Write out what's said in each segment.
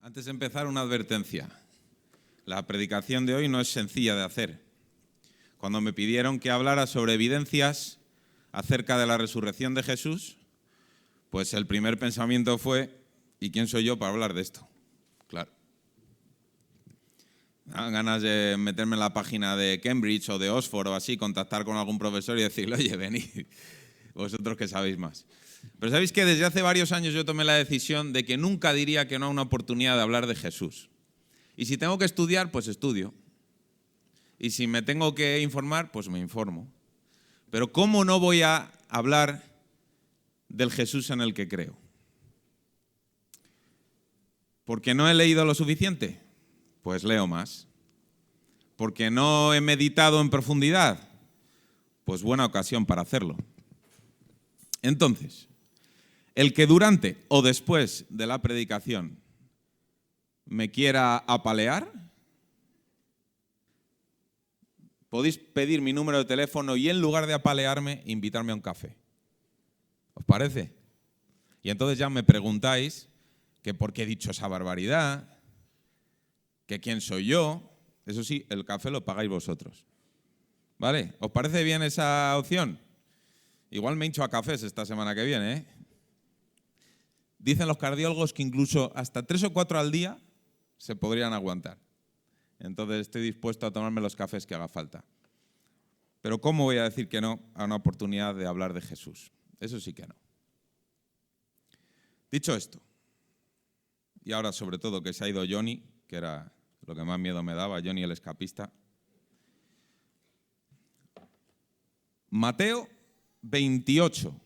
Antes de empezar, una advertencia. La predicación de hoy no es sencilla de hacer. Cuando me pidieron que hablara sobre evidencias acerca de la resurrección de Jesús, pues el primer pensamiento fue, ¿y quién soy yo para hablar de esto? Claro. Me dan ganas de meterme en la página de Cambridge o de Oxford o así, contactar con algún profesor y decirle, oye, venid, vosotros que sabéis más. Pero sabéis que desde hace varios años yo tomé la decisión de que nunca diría que no a una oportunidad de hablar de Jesús. Y si tengo que estudiar, pues estudio. Y si me tengo que informar, pues me informo. Pero ¿cómo no voy a hablar del Jesús en el que creo? ¿Porque no he leído lo suficiente? Pues leo más. ¿Porque no he meditado en profundidad? Pues buena ocasión para hacerlo. Entonces, el que durante o después de la predicación me quiera apalear, podéis pedir mi número de teléfono y en lugar de apalearme, invitarme a un café. ¿Os parece? Y entonces ya me preguntáis que por qué he dicho esa barbaridad, que quién soy yo. Eso sí, el café lo pagáis vosotros. ¿Vale? ¿Os parece bien esa opción? Igual me hincho a cafés esta semana que viene, ¿eh? Dicen los cardiólogos que incluso hasta 3 o 4 al día se podrían aguantar. Entonces estoy dispuesto a tomarme los cafés que haga falta. Pero ¿cómo voy a decir que no a una oportunidad de hablar de Jesús? Eso sí que no. Dicho esto, y ahora sobre todo que se ha ido Johnny, que era lo que más miedo me daba, Johnny el escapista. Mateo 28.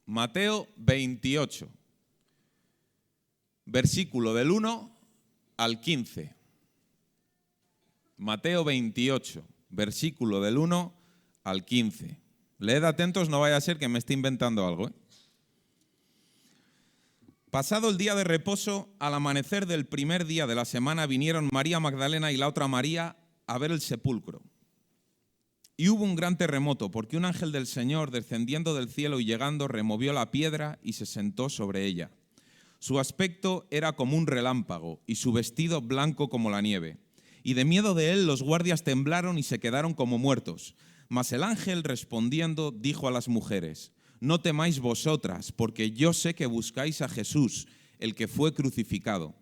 Mateo 28, versículo del 1 al 15. Mateo 28, versículo del 1 al 15. Leed atentos, no vaya a ser que me esté inventando algo, ¿eh? Pasado el día de reposo, al amanecer del primer día de la semana vinieron María Magdalena y la otra María a ver el sepulcro. Y hubo un gran terremoto, porque un ángel del Señor, descendiendo del cielo y llegando, removió la piedra y se sentó sobre ella. Su aspecto era como un relámpago, y su vestido blanco como la nieve. Y de miedo de él los guardias temblaron y se quedaron como muertos. Mas el ángel, respondiendo, dijo a las mujeres: no temáis vosotras, porque yo sé que buscáis a Jesús, el que fue crucificado.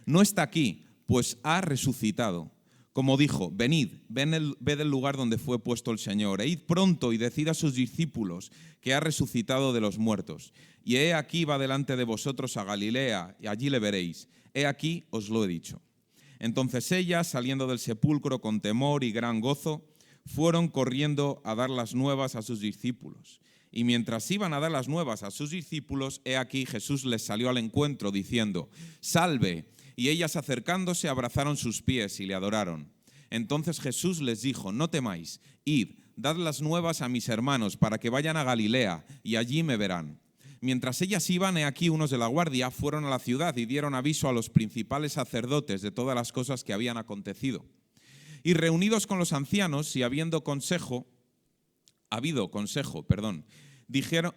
No está aquí, pues ha resucitado. Como dijo, venid, ved el lugar donde fue puesto el Señor, e id pronto y decid a sus discípulos que ha resucitado de los muertos. Y he aquí va delante de vosotros a Galilea, y allí le veréis. He aquí os lo he dicho. Entonces ellas, saliendo del sepulcro con temor y gran gozo, fueron corriendo a dar las nuevas a sus discípulos. Y mientras iban a dar las nuevas a sus discípulos, he aquí Jesús les salió al encuentro diciendo: ¡salve! Y ellas acercándose abrazaron sus pies y le adoraron. Entonces Jesús les dijo: no temáis, id, dad las nuevas a mis hermanos para que vayan a Galilea y allí me verán. Mientras ellas iban, he aquí unos de la guardia fueron a la ciudad y dieron aviso a los principales sacerdotes de todas las cosas que habían acontecido. Y reunidos con los ancianos y habido consejo,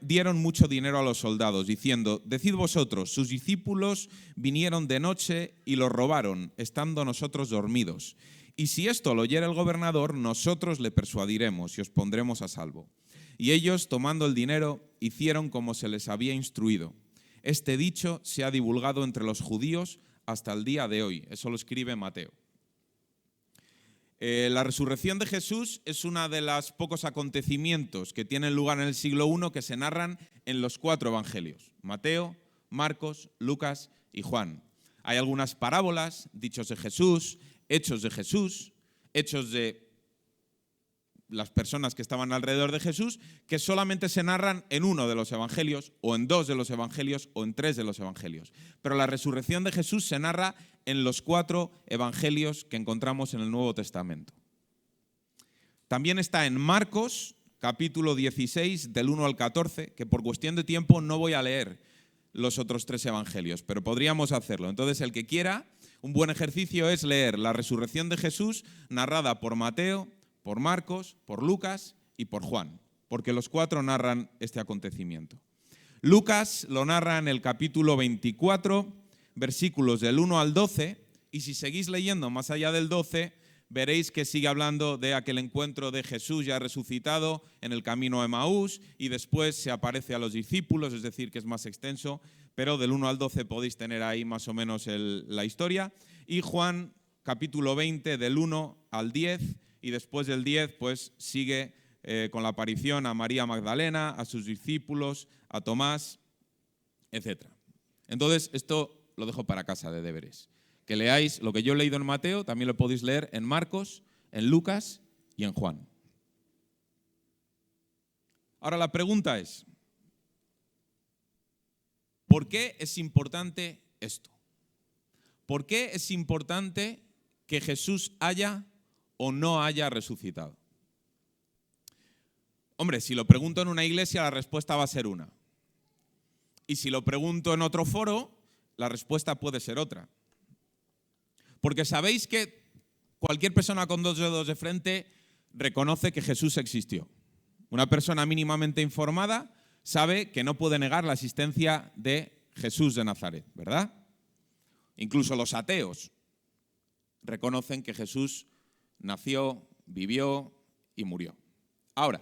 dieron mucho dinero a los soldados, diciendo: decid vosotros, sus discípulos vinieron de noche y los robaron, estando nosotros dormidos. Y si esto lo oyera el gobernador, nosotros le persuadiremos y os pondremos a salvo. Y ellos, tomando el dinero, hicieron como se les había instruido. Este dicho se ha divulgado entre los judíos hasta el día de hoy. Eso lo escribe Mateo. La resurrección de Jesús es uno de los pocos acontecimientos que tienen lugar en el siglo I que se narran en los 4 evangelios: Mateo, Marcos, Lucas y Juan. Hay algunas parábolas, dichos de Jesús, hechos de las personas que estaban alrededor de Jesús, que solamente se narran en uno de los evangelios, o en 2 de los evangelios, o en 3 de los evangelios. Pero la resurrección de Jesús se narra en los 4 evangelios que encontramos en el Nuevo Testamento. También está en Marcos, capítulo 16, del 1 al 14, que por cuestión de tiempo no voy a leer los otros 3 evangelios, pero podríamos hacerlo. Entonces, el que quiera, un buen ejercicio es leer la resurrección de Jesús narrada por Mateo, por Marcos, por Lucas y por Juan, porque los 4 narran este acontecimiento. Lucas lo narra en el capítulo 24, versículos del 1 al 12, y si seguís leyendo más allá del 12, veréis que sigue hablando de aquel encuentro de Jesús ya resucitado en el camino a Emaús, y después se aparece a los discípulos, es decir, que es más extenso, pero del 1 al 12 podéis tener ahí más o menos la historia. Y Juan, capítulo 20, del 1 al 10, y después del 10, pues sigue con la aparición a María Magdalena, a sus discípulos, a Tomás, etc. Entonces, esto lo dejo para casa de deberes. Que leáis lo que yo he leído en Mateo, también lo podéis leer en Marcos, en Lucas y en Juan. Ahora la pregunta es, ¿por qué es importante esto? ¿Por qué es importante que Jesús haya o no haya resucitado? Hombre, si lo pregunto en una iglesia, la respuesta va a ser una. Y si lo pregunto en otro foro, la respuesta puede ser otra. Porque sabéis que cualquier persona con 2 dedos de frente reconoce que Jesús existió. Una persona mínimamente informada sabe que no puede negar la existencia de Jesús de Nazaret, ¿verdad? Incluso los ateos reconocen que Jesús nació, vivió y murió. Ahora,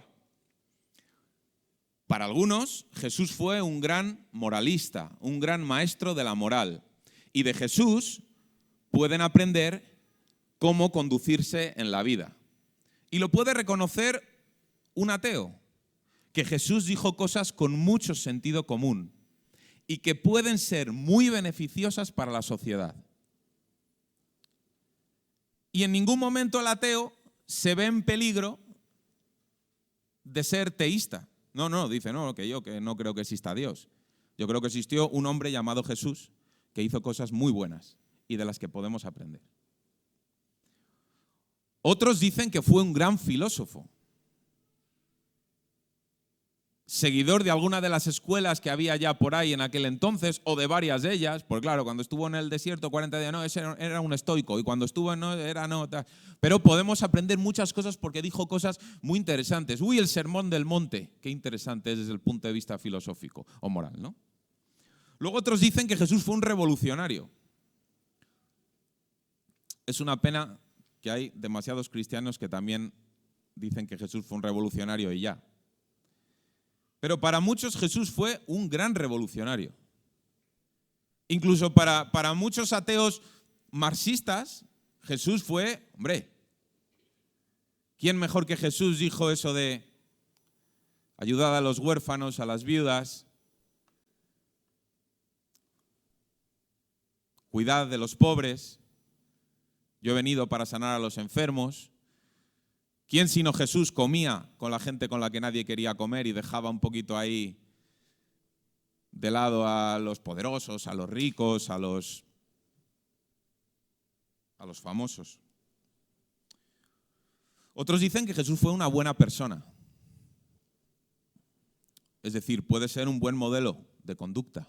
para algunos, Jesús fue un gran moralista, un gran maestro de la moral. Y de Jesús pueden aprender cómo conducirse en la vida. Y lo puede reconocer un ateo, que Jesús dijo cosas con mucho sentido común y que pueden ser muy beneficiosas para la sociedad. Y en ningún momento el ateo se ve en peligro de ser teísta. No, dice, que yo que no creo que exista Dios. Yo creo que existió un hombre llamado Jesús que hizo cosas muy buenas y de las que podemos aprender. Otros dicen que fue un gran filósofo, seguidor de alguna de las escuelas que había ya por ahí en aquel entonces, o de varias de ellas, porque claro, cuando estuvo en el desierto 40 días, ese era un estoico, y cuando estuvo tal. Pero podemos aprender muchas cosas porque dijo cosas muy interesantes. El sermón del monte, qué interesante es desde el punto de vista filosófico o moral, ¿no? Luego otros dicen que Jesús fue un revolucionario. Es una pena que hay demasiados cristianos que también dicen que Jesús fue un revolucionario y ya. Pero para muchos Jesús fue un gran revolucionario. Incluso para muchos ateos marxistas, Jesús fue, ¿quién mejor que Jesús dijo eso de ayudad a los huérfanos, a las viudas, cuidad de los pobres, yo he venido para sanar a los enfermos? ¿Quién sino Jesús comía con la gente con la que nadie quería comer y dejaba un poquito ahí de lado a los poderosos, a los ricos, a los famosos? Otros dicen que Jesús fue una buena persona. Es decir, puede ser un buen modelo de conducta.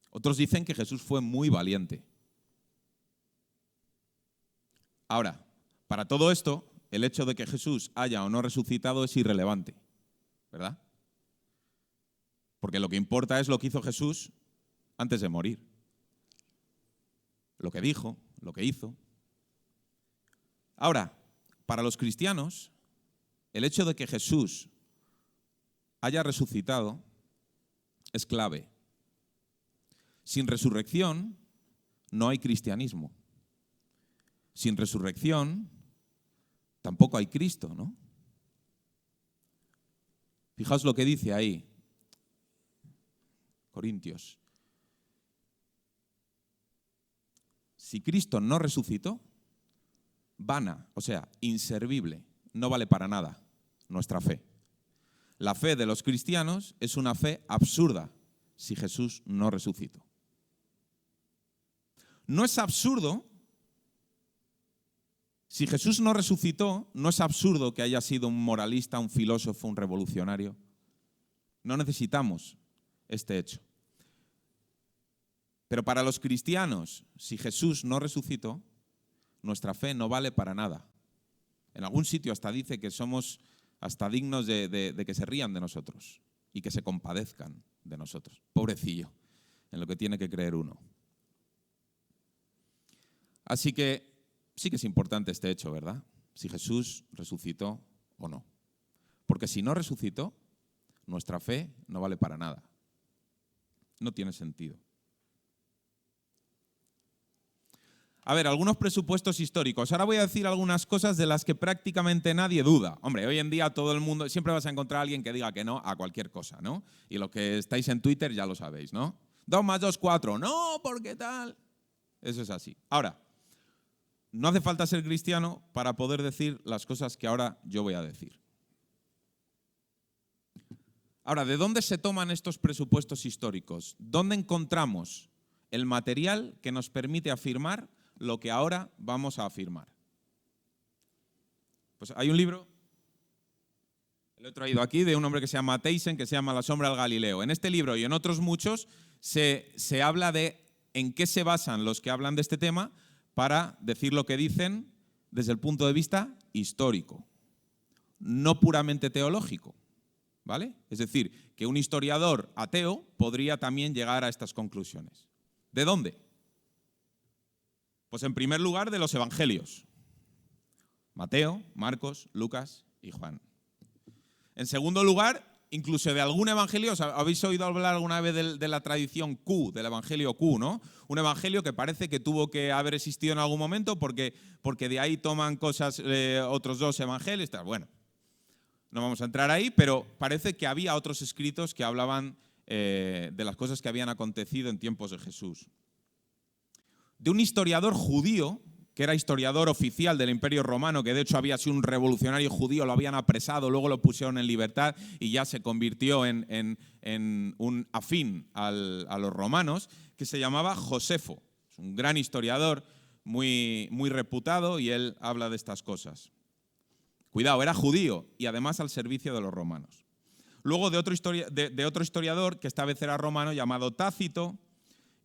Otros dicen que Jesús fue muy valiente. Ahora, para todo esto, el hecho de que Jesús haya o no resucitado es irrelevante, ¿verdad? Porque lo que importa es lo que hizo Jesús antes de morir. Lo que dijo, lo que hizo. Ahora, para los cristianos, el hecho de que Jesús haya resucitado es clave. Sin resurrección no hay cristianismo. Sin resurrección tampoco hay Cristo, ¿no? Fijaos lo que dice ahí, Corintios. Si Cristo no resucitó, vana, o sea, inservible, no vale para nada nuestra fe. La fe de los cristianos es una fe absurda si Jesús no resucitó. No es absurdo. Si Jesús no resucitó, no es absurdo que haya sido un moralista, un filósofo, un revolucionario. No necesitamos este hecho. Pero para los cristianos, si Jesús no resucitó, nuestra fe no vale para nada. En algún sitio hasta dice que somos hasta dignos de que se rían de nosotros y que se compadezcan de nosotros. Pobrecillo. en lo que tiene que creer uno. Así que sí que es importante este hecho, ¿verdad? Si Jesús resucitó o no. Porque si no resucitó, nuestra fe no vale para nada. No tiene sentido. A ver, algunos presupuestos históricos. Ahora voy a decir algunas cosas de las que prácticamente nadie duda. Hombre, hoy en día todo el mundo, siempre vas a encontrar a alguien que diga que no a cualquier cosa, ¿no? Y los que estáis en Twitter ya lo sabéis, ¿no? 2 más 2, 4. No, ¿por qué tal? Eso es así. Ahora, no hace falta ser cristiano para poder decir las cosas que ahora yo voy a decir. Ahora, ¿de dónde se toman estos presupuestos históricos? ¿Dónde encontramos el material que nos permite afirmar lo que ahora vamos a afirmar? Pues hay un libro, lo he traído aquí, de un hombre que se llama Theissen, que se llama La sombra del Galileo. En este libro y en otros muchos se habla de en qué se basan los que hablan de este tema para decir lo que dicen desde el punto de vista histórico, no puramente teológico, ¿vale? Es decir, que un historiador ateo podría también llegar a estas conclusiones. ¿De dónde? Pues en primer lugar de los evangelios. Mateo, Marcos, Lucas y Juan. En segundo lugar, incluso de algún evangelio, ¿habéis oído hablar alguna vez de la tradición Q, del evangelio Q, ¿no? Un evangelio que parece que tuvo que haber existido en algún momento porque de ahí toman cosas otros 2 evangelios. Bueno, no vamos a entrar ahí, pero parece que había otros escritos que hablaban de las cosas que habían acontecido en tiempos de Jesús. De un historiador judío, que era historiador oficial del Imperio Romano, que de hecho había sido un revolucionario judío, lo habían apresado, luego lo pusieron en libertad y ya se convirtió en un afín a los romanos, que se llamaba Josefo. Es un gran historiador, muy, muy reputado, y él habla de estas cosas. Cuidado, era judío y además al servicio de los romanos. Luego de otro historiador, que esta vez era romano, llamado Tácito,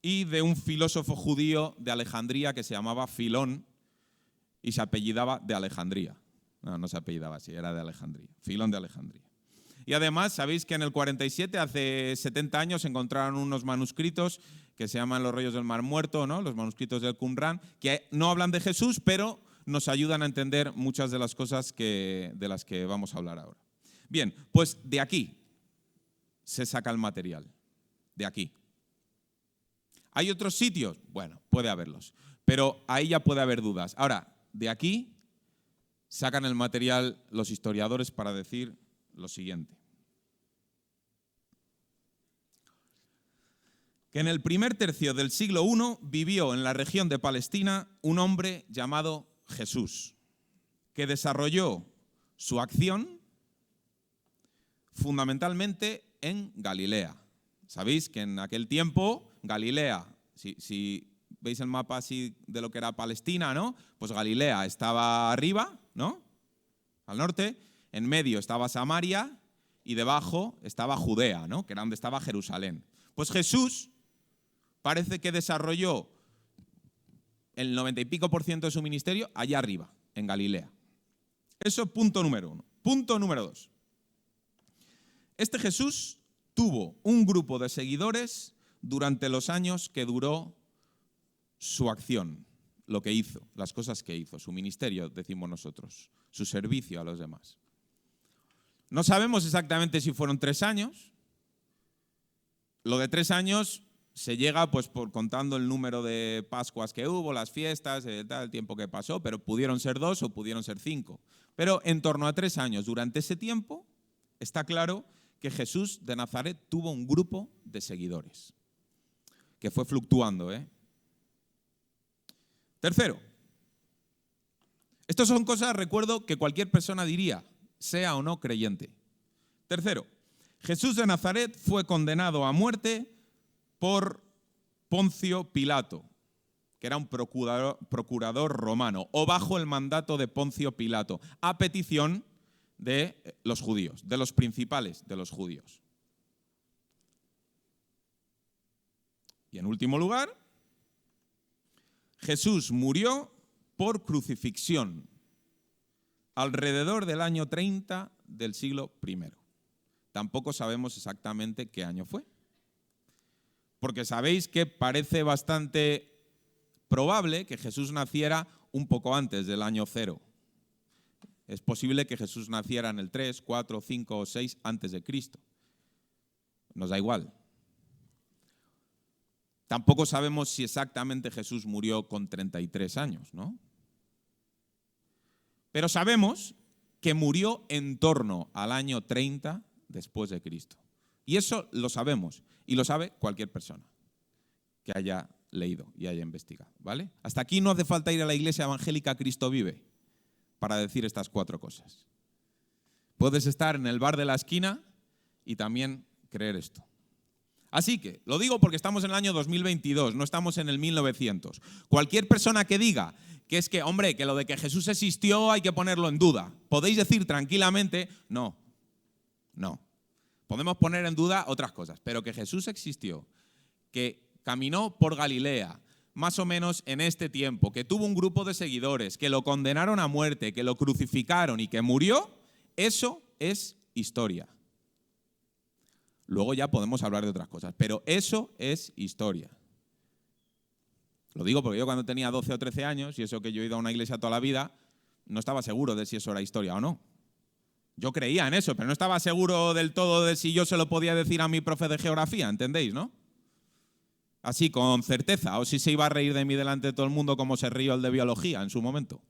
y de un filósofo judío de Alejandría que se llamaba Filón y se apellidaba de Alejandría. No se apellidaba así, era de Alejandría. Filón de Alejandría. Y además, sabéis que en el 47, hace 70 años, encontraron unos manuscritos que se llaman los rollos del Mar Muerto, ¿no? Los manuscritos del Qumrán, que no hablan de Jesús, pero nos ayudan a entender muchas de las cosas de las que vamos a hablar ahora. Bien, pues de aquí se saca el material. De aquí. ¿Hay otros sitios? Bueno, puede haberlos, pero ahí ya puede haber dudas. Ahora, de aquí sacan el material los historiadores para decir lo siguiente. Que en el primer tercio del siglo I vivió en la región de Palestina un hombre llamado Jesús, que desarrolló su acción fundamentalmente en Galilea. Sabéis que en aquel tiempo Galilea, si veis el mapa así de lo que era Palestina, ¿no? Pues Galilea estaba arriba, ¿no? Al norte, en medio estaba Samaria y debajo estaba Judea, ¿no? Que era donde estaba Jerusalén. Pues Jesús parece que desarrolló el 90 y pico % de su ministerio allá arriba, en Galilea. Eso punto número 1. Punto número 2. Este Jesús tuvo un grupo de seguidores durante los años que duró su acción, lo que hizo, las cosas que hizo, su ministerio, decimos nosotros, su servicio a los demás. No sabemos exactamente si fueron 3 años. Lo de 3 años se llega pues por contando el número de Pascuas que hubo, las fiestas, el tiempo que pasó, pero pudieron ser 2 o pudieron ser 5. Pero en torno a 3 años, durante ese tiempo, está claro que Jesús de Nazaret tuvo un grupo de seguidores, que fue fluctuando. Tercero, estas son cosas, recuerdo, que cualquier persona diría, sea o no creyente. Tercero, Jesús de Nazaret fue condenado a muerte por Poncio Pilato, que era un procurador romano, o bajo el mandato de Poncio Pilato, a petición de los judíos, de los principales de los judíos. Y en último lugar, Jesús murió por crucifixión alrededor del año 30 del siglo I. Tampoco sabemos exactamente qué año fue, porque sabéis que parece bastante probable que Jesús naciera un poco antes del año 0. Es posible que Jesús naciera en el 3, 4, 5 o 6 antes de Cristo. Nos da igual. Tampoco sabemos si exactamente Jesús murió con 33 años, ¿no? Pero sabemos que murió en torno al año 30 después de Cristo. Y eso lo sabemos, y lo sabe cualquier persona que haya leído y haya investigado, ¿vale? Hasta aquí no hace falta ir a la iglesia evangélica Cristo Vive para decir estas 4 cosas. Puedes estar en el bar de la esquina y también creer esto. Así que, lo digo porque estamos en el año 2022, no estamos en el 1900. Cualquier persona que diga que es que, hombre, que lo de que Jesús existió hay que ponerlo en duda, podéis decir tranquilamente, no. Podemos poner en duda otras cosas, pero que Jesús existió, que caminó por Galilea, más o menos en este tiempo, que tuvo un grupo de seguidores, que lo condenaron a muerte, que lo crucificaron y que murió, eso es historia. Luego ya podemos hablar de otras cosas, pero eso es historia. Lo digo porque yo cuando tenía 12 o 13 años, y eso que yo he ido a una iglesia toda la vida, no estaba seguro de si eso era historia o no. Yo creía en eso, pero no estaba seguro del todo de si yo se lo podía decir a mi profe de geografía, ¿entendéis, no? Así, con certeza, o si se iba a reír de mí delante de todo el mundo como se rió el de biología en su momento.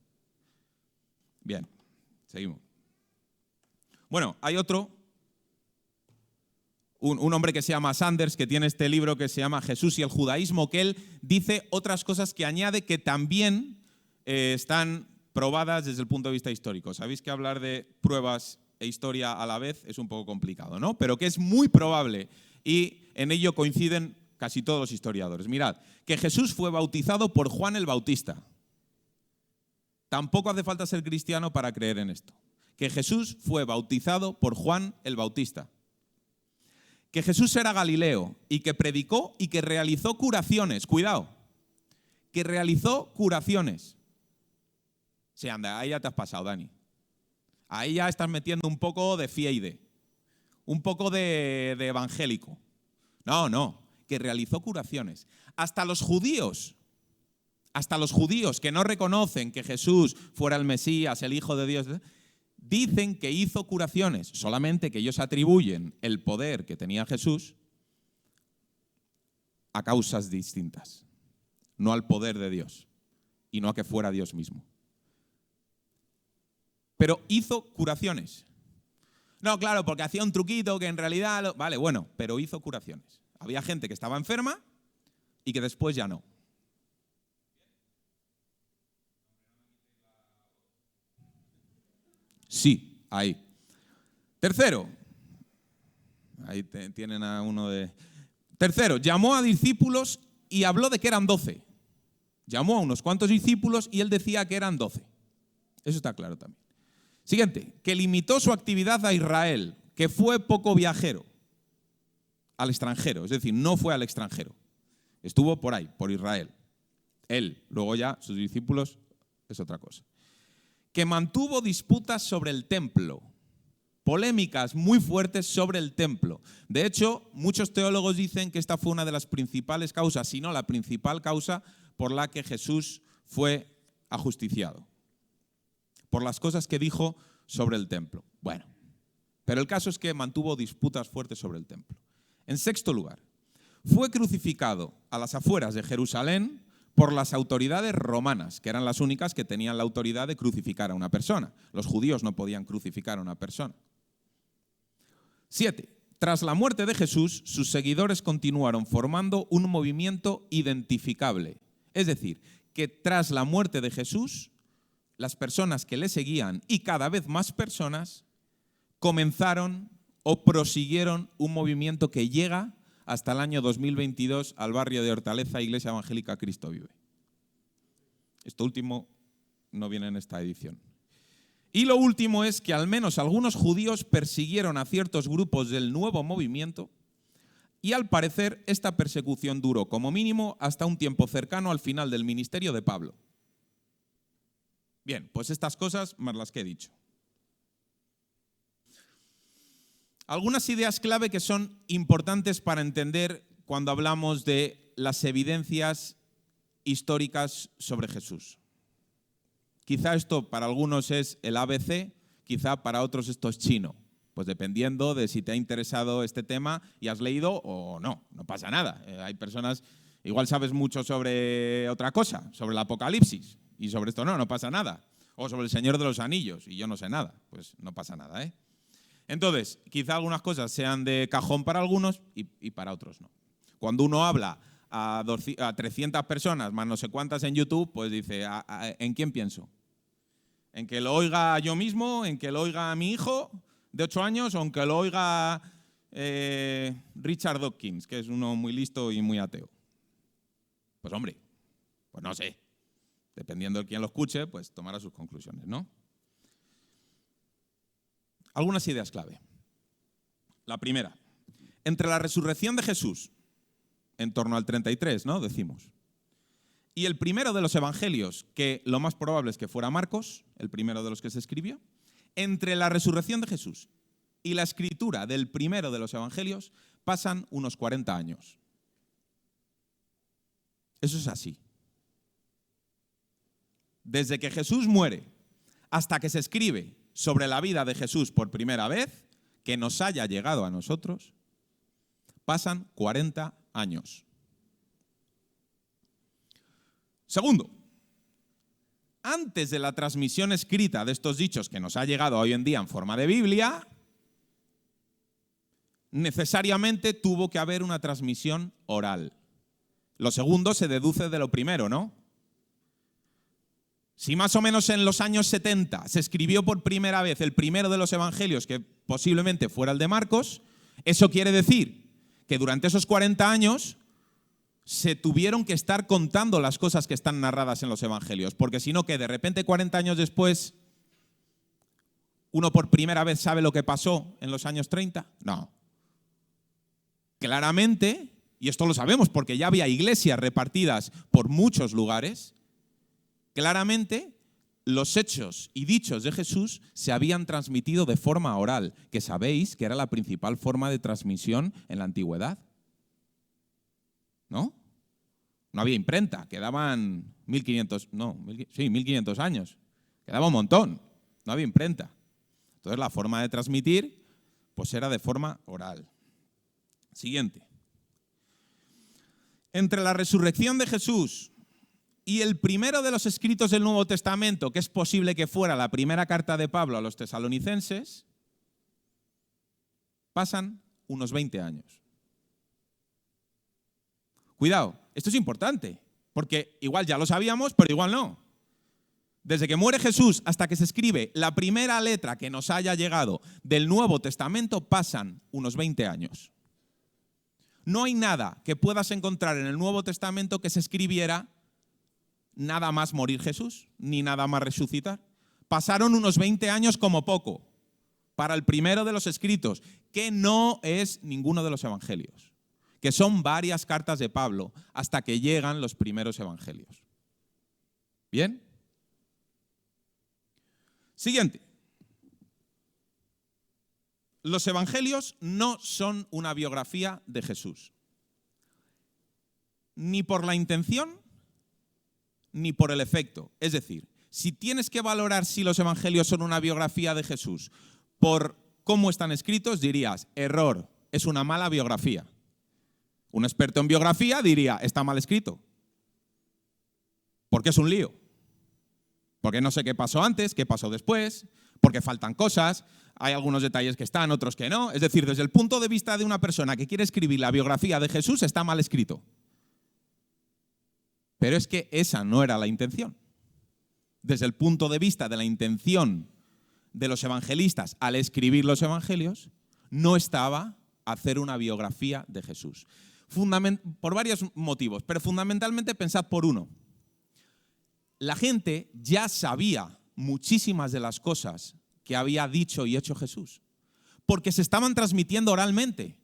Bien, seguimos. Bueno, hay otro, un hombre que se llama Sanders, que tiene este libro que se llama Jesús y el judaísmo, que él dice otras cosas que añade que también están probadas desde el punto de vista histórico. Sabéis que hablar de pruebas e historia a la vez es un poco complicado, ¿no? Pero que es muy probable y en ello coinciden casi todos los historiadores. Mirad, que Jesús fue bautizado por Juan el Bautista. Tampoco hace falta ser cristiano para creer en esto. Que Jesús fue bautizado por Juan el Bautista. Que Jesús era Galileo y que predicó y que realizó curaciones. Cuidado, que realizó curaciones. Sí, anda, ahí ya te has pasado, Dani. Ahí ya estás metiendo un poco de fieide, un poco de evangélico. No, que realizó curaciones. Hasta los judíos que no reconocen que Jesús fuera el Mesías, el Hijo de Dios, dicen que hizo curaciones, solamente que ellos atribuyen el poder que tenía Jesús a causas distintas, no al poder de Dios y no a que fuera Dios mismo. Pero hizo curaciones. No, claro, porque hacía un truquito que en realidad... Vale, bueno, pero hizo curaciones. Había gente que estaba enferma y que después ya no. Sí, ahí. Tercero, ahí tienen a uno de... Tercero, llamó a discípulos y habló de que eran 12. Llamó a unos cuantos discípulos y él decía que eran 12. Eso está claro también. Siguiente, que limitó su actividad a Israel, que fue poco viajero al extranjero, es decir, no fue al extranjero. Estuvo por ahí, por Israel. Él, luego ya sus discípulos, es otra cosa. Que mantuvo disputas sobre el templo, polémicas muy fuertes sobre el templo. De hecho, muchos teólogos dicen que esta fue una de las principales causas, si no la principal causa, por la que Jesús fue ajusticiado. Por las cosas que dijo sobre el templo. Bueno, pero el caso es que mantuvo disputas fuertes sobre el templo. En sexto lugar, fue crucificado a las afueras de Jerusalén por las autoridades romanas, que eran las únicas que tenían la autoridad de crucificar a una persona. Los judíos no podían crucificar a una persona. 7. Tras la muerte de Jesús, sus seguidores continuaron formando un movimiento identificable. Es decir, que tras la muerte de Jesús, las personas que le seguían y cada vez más personas comenzaron o prosiguieron un movimiento que llega hasta el año 2022 al barrio de Hortaleza, Iglesia Evangélica Cristo Vive. Esto último no viene en esta edición. Y lo último es que al menos algunos judíos persiguieron a ciertos grupos del nuevo movimiento y al parecer esta persecución duró como mínimo hasta un tiempo cercano al final del ministerio de Pablo. Bien, pues estas cosas más las que he dicho. Algunas ideas clave que son importantes para entender cuando hablamos de las evidencias históricas sobre Jesús. Quizá esto para algunos es el ABC, quizá para otros esto es chino. Pues dependiendo de si te ha interesado este tema y has leído o no, no pasa nada. Hay personas, igual sabes mucho sobre otra cosa, sobre el Apocalipsis, y sobre esto no pasa nada. O sobre el Señor de los Anillos, y yo no sé nada, pues no pasa nada, ¿eh? Entonces, quizá algunas cosas sean de cajón para algunos y para otros no. Cuando uno habla a 300 personas, más no sé cuántas en YouTube, pues dice, ¿en quién pienso? ¿En que lo oiga yo mismo? ¿En que lo oiga mi hijo de 8 años? ¿O en que lo oiga Richard Dawkins, que es uno muy listo y muy ateo? Pues hombre, pues no sé. Dependiendo de quién lo escuche, pues tomará sus conclusiones, ¿no? Algunas ideas clave. La primera, entre la resurrección de Jesús, en torno al 33, ¿no? Decimos, y el primero de los evangelios, que lo más probable es que fuera Marcos, el primero de los que se escribió, entre la resurrección de Jesús y la escritura del primero de los evangelios pasan unos 40 años. Eso es así. Desde que Jesús muere hasta que se escribe sobre la vida de Jesús por primera vez, que nos haya llegado a nosotros, pasan 40 años. Segundo, antes de la transmisión escrita de estos dichos que nos ha llegado hoy en día en forma de Biblia, necesariamente tuvo que haber una transmisión oral. Lo segundo se deduce de lo primero, ¿no? Si más o menos en los años 70 se escribió por primera vez el primero de los evangelios, que posiblemente fuera el de Marcos, eso quiere decir que durante esos 40 años se tuvieron que estar contando las cosas que están narradas en los evangelios, porque si no, que de repente 40 años después uno por primera vez sabe lo que pasó en los años 30. No. Claramente, y esto lo sabemos porque ya había iglesias repartidas por muchos lugares, claramente los hechos y dichos de Jesús se habían transmitido de forma oral, que sabéis que era la principal forma de transmisión en la antigüedad. ¿No? No había imprenta, quedaban 1500 años. Quedaba un montón, no había imprenta. Entonces la forma de transmitir pues era de forma oral. Siguiente. Entre la resurrección de Jesús y el primero de los escritos del Nuevo Testamento, que es posible que fuera la primera carta de Pablo a los tesalonicenses, pasan unos 20 años. Cuidado, esto es importante, porque igual ya lo sabíamos, pero igual no. Desde que muere Jesús hasta que se escribe la primera letra que nos haya llegado del Nuevo Testamento pasan unos 20 años. No hay nada que puedas encontrar en el Nuevo Testamento que se escribiera nada más morir Jesús, ni nada más resucitar. Pasaron unos 20 años como poco para el primero de los escritos, que no es ninguno de los evangelios, que son varias cartas de Pablo hasta que llegan los primeros evangelios. ¿Bien? Siguiente. Los evangelios no son una biografía de Jesús, ni por la intención ni por el efecto. Es decir, si tienes que valorar si los evangelios son una biografía de Jesús por cómo están escritos, dirías, error, es una mala biografía. Un experto en biografía diría, está mal escrito, porque es un lío. Porque no sé qué pasó antes, qué pasó después, porque faltan cosas, hay algunos detalles que están, otros que no. Es decir, desde el punto de vista de una persona que quiere escribir la biografía de Jesús, está mal escrito. Pero es que esa no era la intención. Desde el punto de vista de la intención de los evangelistas al escribir los evangelios, no estaba hacer una biografía de Jesús. Por varios motivos, pero fundamentalmente pensad por uno. La gente ya sabía muchísimas de las cosas que había dicho y hecho Jesús, porque se estaban transmitiendo oralmente.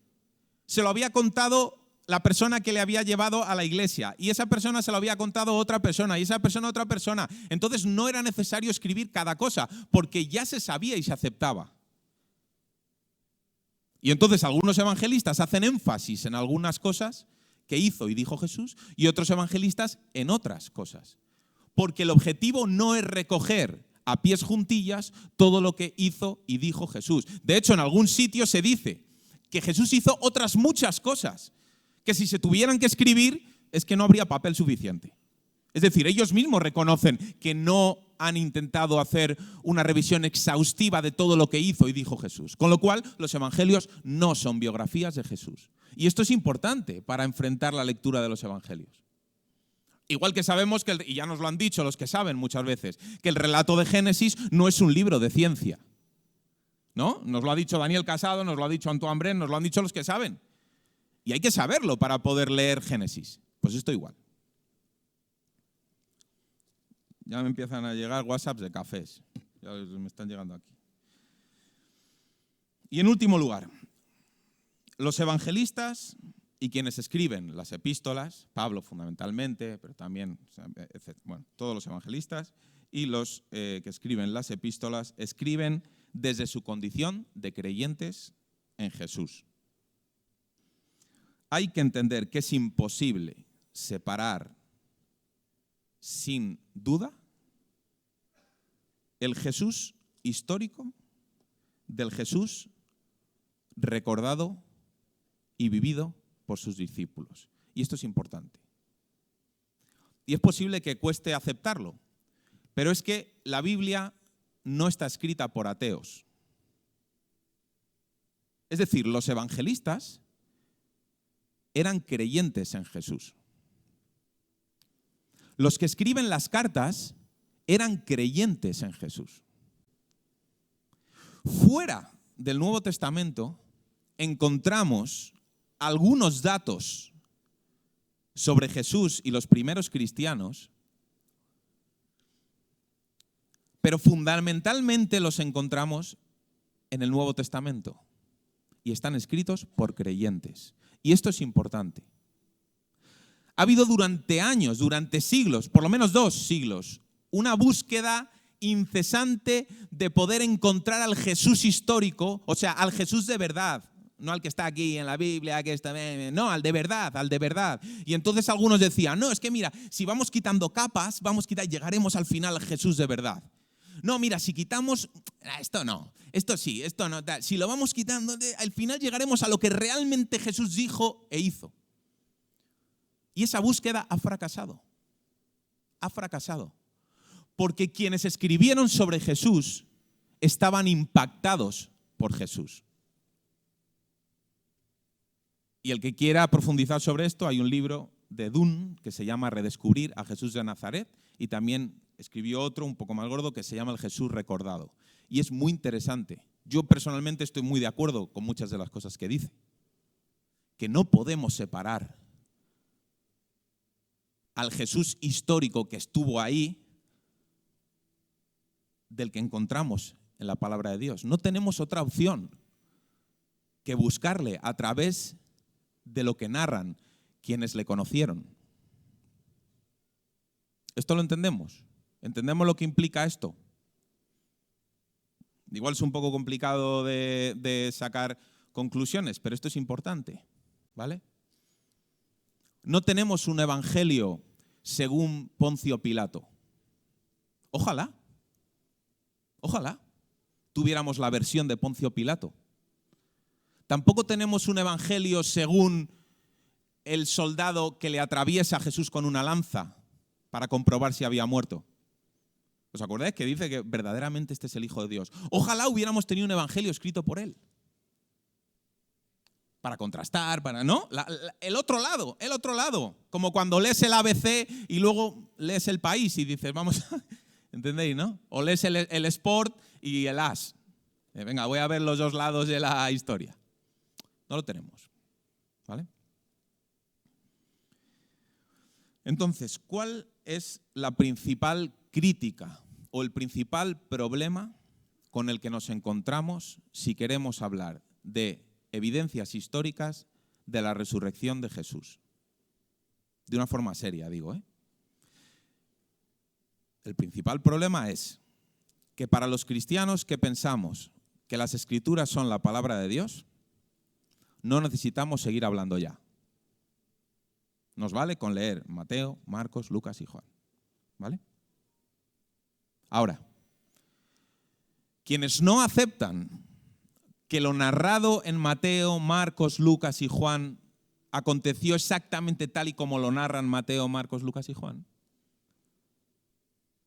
Se lo había contado la persona que le había llevado a la iglesia, y esa persona se lo había contado a otra persona, y esa persona a otra persona. Entonces no era necesario escribir cada cosa, porque ya se sabía y se aceptaba. Y entonces algunos evangelistas hacen énfasis en algunas cosas que hizo y dijo Jesús, y otros evangelistas en otras cosas. Porque el objetivo no es recoger a pies juntillas todo lo que hizo y dijo Jesús. De hecho, en algún sitio se dice que Jesús hizo otras muchas cosas, que si se tuvieran que escribir es que no habría papel suficiente. Es decir, ellos mismos reconocen que no han intentado hacer una revisión exhaustiva de todo lo que hizo y dijo Jesús. Con lo cual, los evangelios no son biografías de Jesús. Y esto es importante para enfrentar la lectura de los evangelios. Igual que sabemos que, y ya nos lo han dicho los que saben muchas veces, que el relato de Génesis no es un libro de ciencia. ¿No? Nos lo ha dicho Daniel Casado, nos lo ha dicho Antoine Bren, nos lo han dicho los que saben. Y hay que saberlo para poder leer Génesis. Pues esto igual. Ya me empiezan a llegar WhatsApps de cafés. Ya me están llegando aquí. Y en último lugar, los evangelistas y quienes escriben las epístolas, Pablo fundamentalmente, pero también todos los evangelistas y los que escriben las epístolas, escriben desde su condición de creyentes en Jesús. Hay que entender que es imposible separar sin duda el Jesús histórico del Jesús recordado y vivido por sus discípulos. Y esto es importante. Y es posible que cueste aceptarlo, pero es que la Biblia no está escrita por ateos. Es decir, los evangelistas eran creyentes en Jesús. Los que escriben las cartas eran creyentes en Jesús. Fuera del Nuevo Testamento encontramos algunos datos sobre Jesús y los primeros cristianos, pero fundamentalmente los encontramos en el Nuevo Testamento y están escritos por creyentes. Y esto es importante. Ha habido durante años, durante siglos, por lo menos 2 siglos, una búsqueda incesante de poder encontrar al Jesús histórico, o sea, al Jesús de verdad. No al que está aquí en la Biblia, que está, no, al de verdad, al de verdad. Y entonces algunos decían, no, es que mira, si vamos quitando capas, llegaremos al final al Jesús de verdad. No, mira, si quitamos, esto no, esto sí, esto no, si lo vamos quitando, al final llegaremos a lo que realmente Jesús dijo e hizo. Y esa búsqueda ha fracasado. Ha fracasado. Porque quienes escribieron sobre Jesús estaban impactados por Jesús. Y el que quiera profundizar sobre esto, hay un libro de Dunn que se llama Redescubrir a Jesús de Nazaret, y también escribió otro un poco más gordo que se llama El Jesús Recordado. Y es muy interesante. Yo personalmente estoy muy de acuerdo con muchas de las cosas que dice. Que no podemos separar al Jesús histórico que estuvo ahí del que encontramos en la palabra de Dios. No tenemos otra opción que buscarle a través de lo que narran quienes le conocieron. ¿Esto lo entendemos? ¿Entendemos lo que implica esto? Igual es un poco complicado de sacar conclusiones, pero esto es importante, ¿vale? No tenemos un evangelio según Poncio Pilato. Ojalá tuviéramos la versión de Poncio Pilato. Tampoco tenemos un evangelio según el soldado que le atraviesa a Jesús con una lanza para comprobar si había muerto. ¿Os acordáis que dice que verdaderamente este es el Hijo de Dios? Ojalá hubiéramos tenido un evangelio escrito por él. Para contrastar, ¿no? El otro lado. Como cuando lees el ABC y luego lees El País y dices, vamos, ¿entendéis, no? O lees el Sport y el As. Venga, voy a ver los 2 lados de la historia. No lo tenemos, ¿vale? Entonces, ¿cuál es la principal crítica o el principal problema con el que nos encontramos si queremos hablar de evidencias históricas de la resurrección de Jesús? De una forma seria, digo, ¿eh? El principal problema es que para los cristianos que pensamos que las Escrituras son la palabra de Dios, no necesitamos seguir hablando ya. Nos vale con leer Mateo, Marcos, Lucas y Juan. ¿Vale? Ahora, quienes no aceptan que lo narrado en Mateo, Marcos, Lucas y Juan aconteció exactamente tal y como lo narran Mateo, Marcos, Lucas y Juan,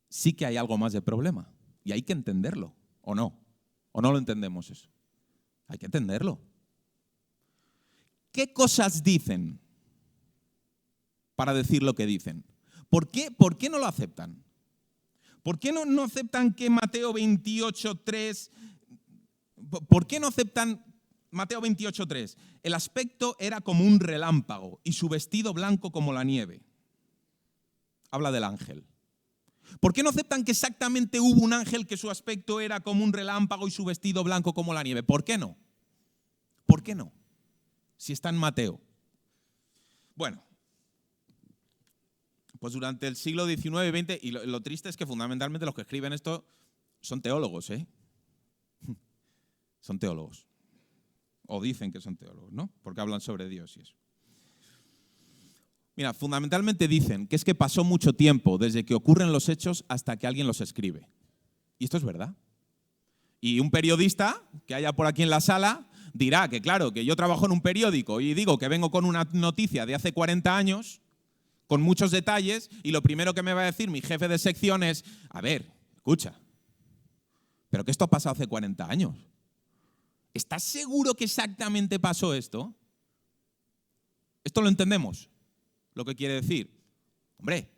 sí que hay algo más de problema. Y hay que entenderlo, ¿o no? ¿O no lo entendemos eso? Hay que entenderlo. ¿Qué cosas dicen para decir lo que dicen? ¿Por qué no lo aceptan? ¿Por qué no aceptan que Mateo 28:3? ¿Por qué no aceptan Mateo 28:3? El aspecto era como un relámpago y su vestido blanco como la nieve. Habla del ángel. ¿Por qué no aceptan que exactamente hubo un ángel que su aspecto era como un relámpago y su vestido blanco como la nieve? ¿Por qué no? ¿Por qué no? Si está en Mateo. Bueno, pues durante el siglo XIX y XX, y lo triste es que fundamentalmente los que escriben esto son teólogos, ¿eh? Son teólogos. O dicen que son teólogos, ¿no? Porque hablan sobre Dios y eso. Mira, fundamentalmente dicen que es que pasó mucho tiempo desde que ocurren los hechos hasta que alguien los escribe. Y esto es verdad. Y un periodista que haya por aquí en la sala dirá que claro, que yo trabajo en un periódico y digo que vengo con una noticia de hace 40 años, con muchos detalles, y lo primero que me va a decir mi jefe de sección es, a ver, escucha, pero que esto ha pasado hace 40 años. ¿Estás seguro que exactamente pasó esto? ¿Esto lo entendemos? Lo que quiere decir. Hombre,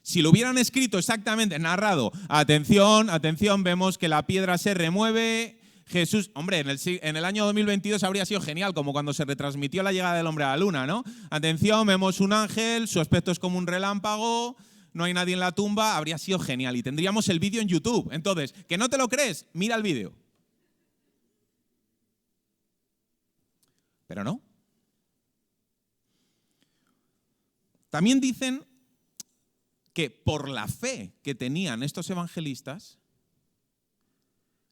si lo hubieran escrito exactamente, narrado, atención, atención, vemos que la piedra se remueve, Jesús, hombre, en el año 2022 habría sido genial, como cuando se retransmitió la llegada del hombre a la luna, ¿no? Atención, vemos un ángel, su aspecto es como un relámpago, no hay nadie en la tumba, habría sido genial y tendríamos el vídeo en YouTube. Entonces, ¿que no te lo crees? Mira el vídeo. Pero no. También dicen que por la fe que tenían estos evangelistas,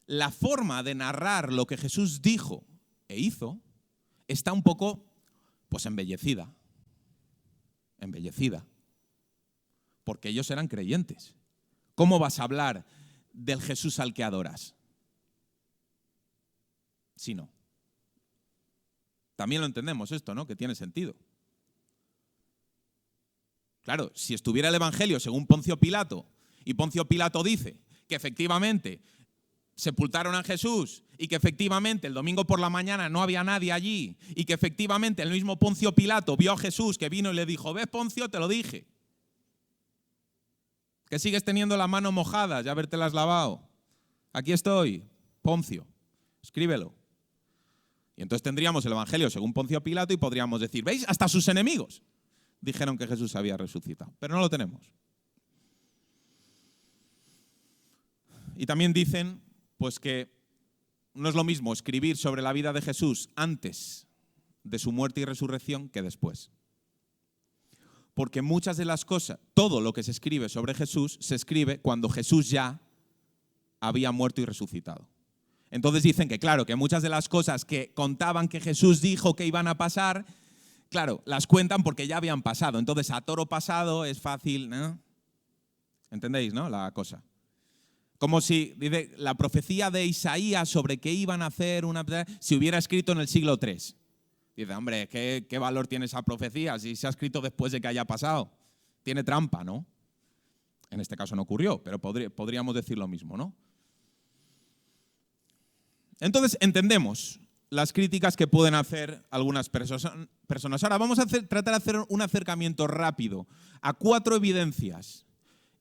la forma de narrar lo que Jesús dijo e hizo está un poco, pues, embellecida. Embellecida. Porque ellos eran creyentes. ¿Cómo vas a hablar del Jesús al que adoras? Si no. También lo entendemos esto, ¿no? Que tiene sentido. Claro, si estuviera el Evangelio según Poncio Pilato, y Poncio Pilato dice que efectivamente sepultaron a Jesús y que efectivamente el domingo por la mañana no había nadie allí y que efectivamente el mismo Poncio Pilato vio a Jesús que vino y le dijo, ¿ves, Poncio? Te lo dije. Que sigues teniendo las manos mojadas, ya habértelas lavado. Aquí estoy, Poncio, escríbelo. Y entonces tendríamos el Evangelio según Poncio Pilato y podríamos decir, ¿veis? Hasta sus enemigos dijeron que Jesús había resucitado, pero no lo tenemos. Y también dicen, pues, que no es lo mismo escribir sobre la vida de Jesús antes de su muerte y resurrección que después. Porque muchas de las cosas, todo lo que se escribe sobre Jesús, se escribe cuando Jesús ya había muerto y resucitado. Entonces dicen que, claro, que muchas de las cosas que contaban que Jesús dijo que iban a pasar, claro, las cuentan porque ya habían pasado. Entonces, a toro pasado es fácil, ¿no? ¿Entendéis, no? La cosa. Como si, dice, la profecía de Isaías sobre qué iban a hacer se hubiera escrito en el siglo III. Dice, hombre, ¿qué valor tiene esa profecía si se ha escrito después de que haya pasado? Tiene trampa, ¿no? En este caso no ocurrió, pero podríamos decir lo mismo, ¿no? Entonces, entendemos las críticas que pueden hacer algunas personas. Ahora vamos a tratar de hacer un acercamiento rápido a 4 evidencias.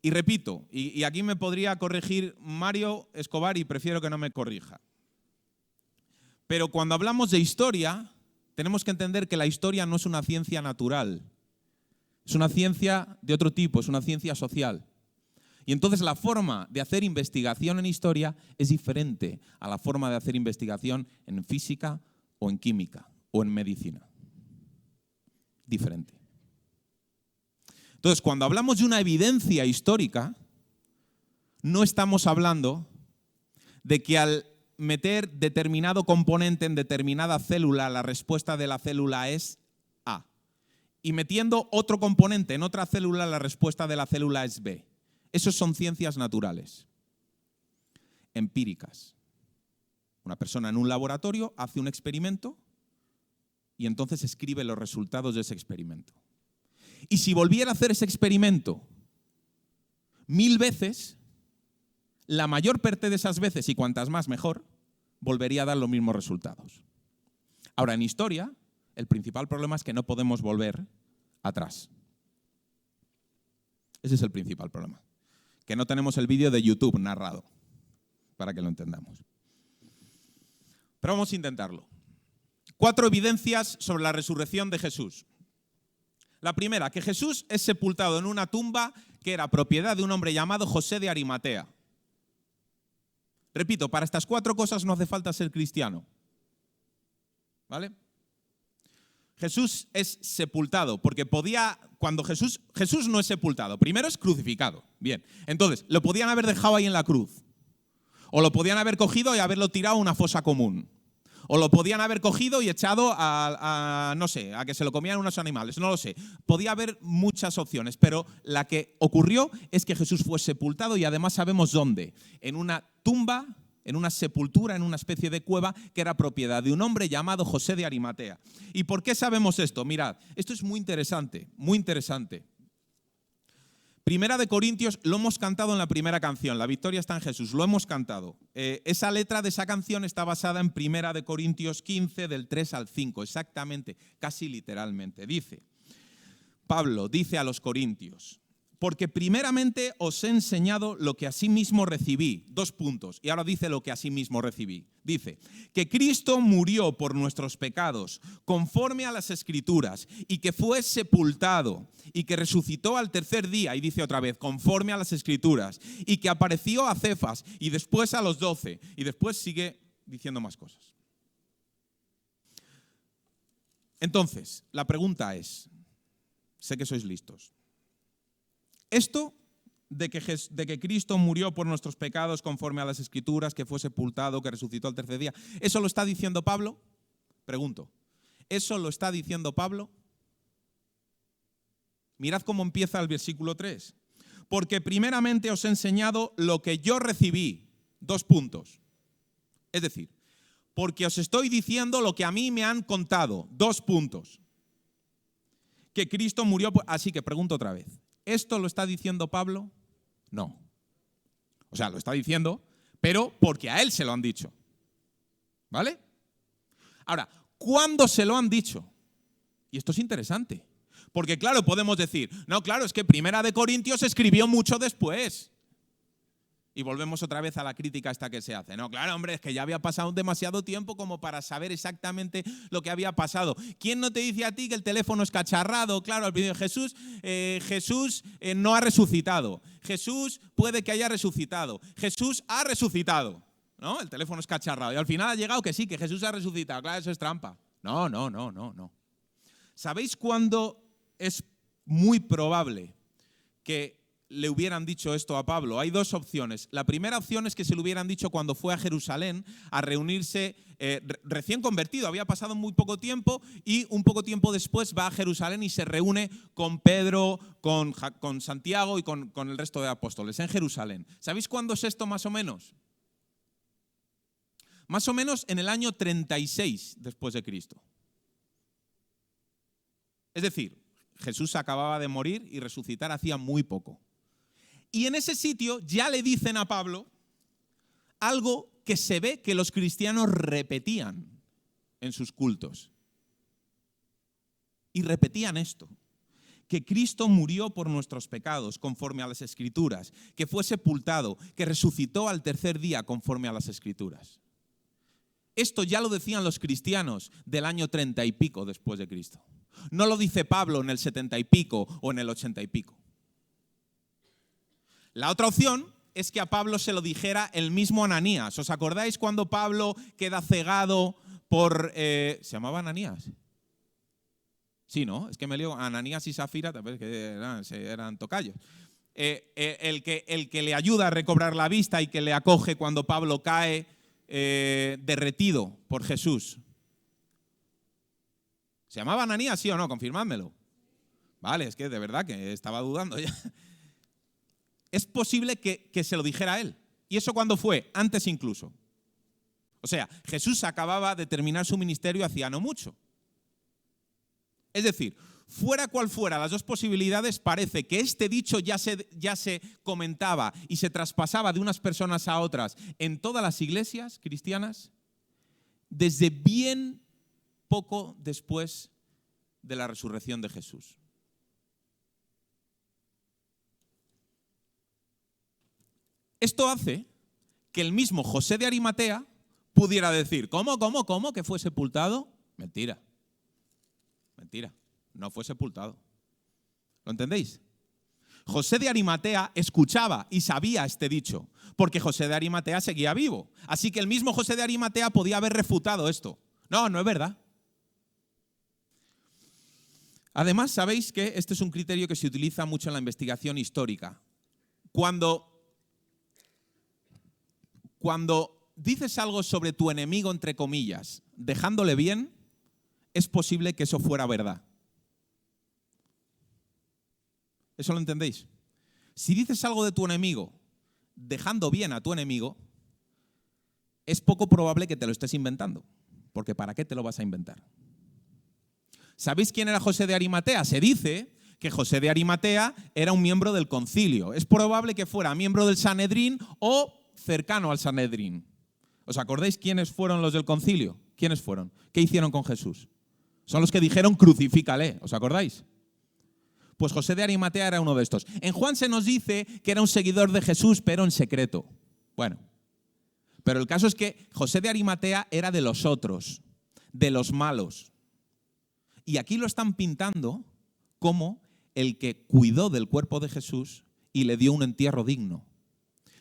Y repito, y aquí me podría corregir Mario Escobar y prefiero que no me corrija. Pero cuando hablamos de historia, tenemos que entender que la historia no es una ciencia natural. Es una ciencia de otro tipo, es una ciencia social. Y entonces la forma de hacer investigación en historia es diferente a la forma de hacer investigación en física o en química o en medicina. Diferente. Entonces, cuando hablamos de una evidencia histórica, no estamos hablando de que al meter determinado componente en determinada célula, la respuesta de la célula es A. y metiendo otro componente en otra célula, la respuesta de la célula es B. Eso son ciencias naturales, empíricas. Una persona en un laboratorio hace un experimento y entonces escribe los resultados de ese experimento. Y si volviera a hacer ese experimento 1000 veces, la mayor parte de esas veces, y cuantas más mejor, volvería a dar los mismos resultados. Ahora, en historia, el principal problema es que no podemos volver atrás. Ese es el principal problema. Que no tenemos el vídeo de YouTube narrado, para que lo entendamos. Pero vamos a intentarlo. 4 evidencias sobre la resurrección de Jesús. La primera, que Jesús es sepultado en una tumba que era propiedad de un hombre llamado José de Arimatea. Repito, para estas 4 cosas no hace falta ser cristiano. ¿Vale? Jesús es sepultado, porque cuando Jesús no es sepultado, primero es crucificado. Bien, entonces, lo podían haber dejado ahí en la cruz. O lo podían haber cogido y haberlo tirado a una fosa común. O lo podían haber cogido y echado no sé, a que se lo comieran unos animales, no lo sé. Podía haber muchas opciones, pero la que ocurrió es que Jesús fue sepultado y además sabemos dónde. En una tumba, en una sepultura, en una especie de cueva que era propiedad de un hombre llamado José de Arimatea. ¿Y por qué sabemos esto? Mirad, esto es muy interesante, muy interesante. Primera de Corintios, lo hemos cantado en la primera canción, La victoria está en Jesús, lo hemos cantado. Esa letra de esa canción está basada en Primera de Corintios 15, del 3 al 5, exactamente, casi literalmente. Pablo dice a los corintios, porque primeramente os he enseñado lo que asimismo recibí. 2 puntos, y ahora dice lo que asimismo recibí. Dice, que Cristo murió por nuestros pecados, conforme a las Escrituras, y que fue sepultado, y que resucitó al tercer día, y dice otra vez, conforme a las Escrituras, y que apareció a Cefas, y después a los 12, y después sigue diciendo más cosas. Entonces, la pregunta es, sé que sois listos, esto de que Cristo murió por nuestros pecados conforme a las Escrituras, que fue sepultado, que resucitó al tercer día, ¿eso lo está diciendo Pablo? Pregunto, ¿eso lo está diciendo Pablo? Mirad cómo empieza el versículo 3. Porque primeramente os he enseñado lo que yo recibí. 2 puntos. Es decir, porque os estoy diciendo lo que a mí me han contado. 2 puntos. Que Cristo murió por... Así que pregunto otra vez. ¿Esto lo está diciendo Pablo? No. O sea, lo está diciendo, pero porque a él se lo han dicho. ¿Vale? Ahora, ¿cuándo se lo han dicho? Y esto es interesante. Porque claro, podemos decir, no, claro, es que Primera de Corintios se escribió mucho después. Y volvemos otra vez a la crítica esta que se hace. No, claro, hombre, es que ya había pasado demasiado tiempo como para saber exactamente lo que había pasado. ¿Quién no te dice a ti que el teléfono es cacharrado? Claro, al principio Jesús no ha resucitado. Jesús puede que haya resucitado. Jesús ha resucitado. ¿No? El teléfono es cacharrado. Y al final ha llegado que sí, que Jesús ha resucitado. Claro, eso es trampa. No. ¿Sabéis cuándo es muy probable que le hubieran dicho esto a Pablo? Hay 2 opciones. La primera opción es que se lo hubieran dicho cuando fue a Jerusalén a reunirse, recién convertido, había pasado muy poco tiempo y un poco tiempo después va a Jerusalén y se reúne con Pedro, con Santiago y con el resto de apóstoles en Jerusalén. ¿Sabéis cuándo es esto más o menos? Más o menos en el año 36 después de Cristo. Es decir, Jesús acababa de morir y resucitar hacía muy poco. Y en ese sitio ya le dicen a Pablo algo que se ve que los cristianos repetían en sus cultos. Y repetían esto, que Cristo murió por nuestros pecados conforme a las Escrituras, que fue sepultado, que resucitó al tercer día conforme a las Escrituras. Esto ya lo decían los cristianos del año 30 y pico después de Cristo. No lo dice Pablo en el 70 y pico o en el 80 y pico. La otra opción es que a Pablo se lo dijera el mismo Ananías. ¿Os acordáis cuando Pablo queda cegado por... ¿Se llamaba Ananías? Sí, ¿no? Es que me lío. Ananías y Zafira también que eran tocayos. El que le ayuda a recobrar la vista y que le acoge cuando Pablo cae derretido por Jesús. ¿Se llamaba Ananías, sí o no? Confirmádmelo. Vale, es que de verdad que estaba dudando ya. Es posible que se lo dijera a él. ¿Y eso cuándo fue? Antes incluso. O sea, Jesús acababa de terminar su ministerio hacía no mucho. Es decir, fuera cual fuera las dos posibilidades, parece que este dicho ya se comentaba y se traspasaba de unas personas a otras en todas las iglesias cristianas desde bien poco después de la resurrección de Jesús. Esto hace que el mismo José de Arimatea pudiera decir, ¿cómo? ¿Que fue sepultado? Mentira, no fue sepultado. ¿Lo entendéis? José de Arimatea escuchaba y sabía este dicho, porque José de Arimatea seguía vivo. Así que el mismo José de Arimatea podía haber refutado esto. No es verdad. Además, sabéis que este es un criterio que se utiliza mucho en la investigación histórica. Cuando dices algo sobre tu enemigo, entre comillas, dejándole bien, es posible que eso fuera verdad. ¿Eso lo entendéis? Si dices algo de tu enemigo, dejando bien a tu enemigo, es poco probable que te lo estés inventando. Porque ¿para qué te lo vas a inventar? ¿Sabéis quién era José de Arimatea? Se dice que José de Arimatea era un miembro del concilio. Es probable que fuera miembro del Sanedrín o cercano al Sanedrín. ¿Os acordáis quiénes fueron los del concilio? ¿Quiénes fueron? ¿Qué hicieron con Jesús? Son los que dijeron crucifícale. ¿Os acordáis? Pues José de Arimatea era uno de estos. En Juan se nos dice que era un seguidor de Jesús, pero en secreto. Bueno, pero el caso es que José de Arimatea era de los otros, de los malos. Y aquí lo están pintando como el que cuidó del cuerpo de Jesús y le dio un entierro digno.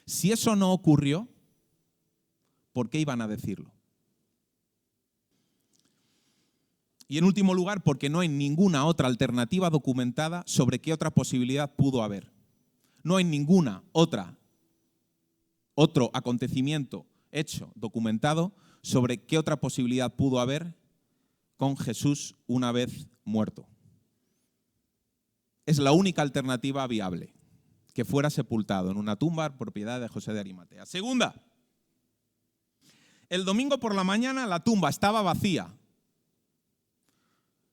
Si eso no ocurrió, ¿por qué iban a decirlo? Y en último lugar, porque no hay ninguna otra alternativa documentada sobre qué otra posibilidad pudo haber. No hay ninguna otro acontecimiento hecho, documentado, sobre qué otra posibilidad pudo haber con Jesús una vez muerto. Es la única alternativa viable, que fuera sepultado en una tumba propiedad de José de Arimatea. Segunda, el domingo por la mañana la tumba estaba vacía.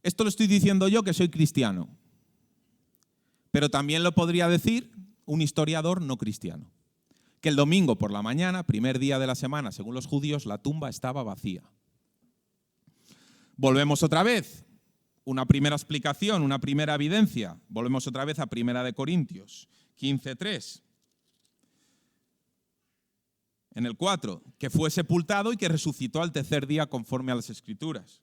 Esto lo estoy diciendo yo, que soy cristiano. Pero también lo podría decir un historiador no cristiano. Que el domingo por la mañana, primer día de la semana, según los judíos, la tumba estaba vacía. Volvemos otra vez. Una primera explicación, una primera evidencia. Volvemos otra vez a 1 Corintios 15:3. En el 4, que fue sepultado y que resucitó al tercer día conforme a las Escrituras.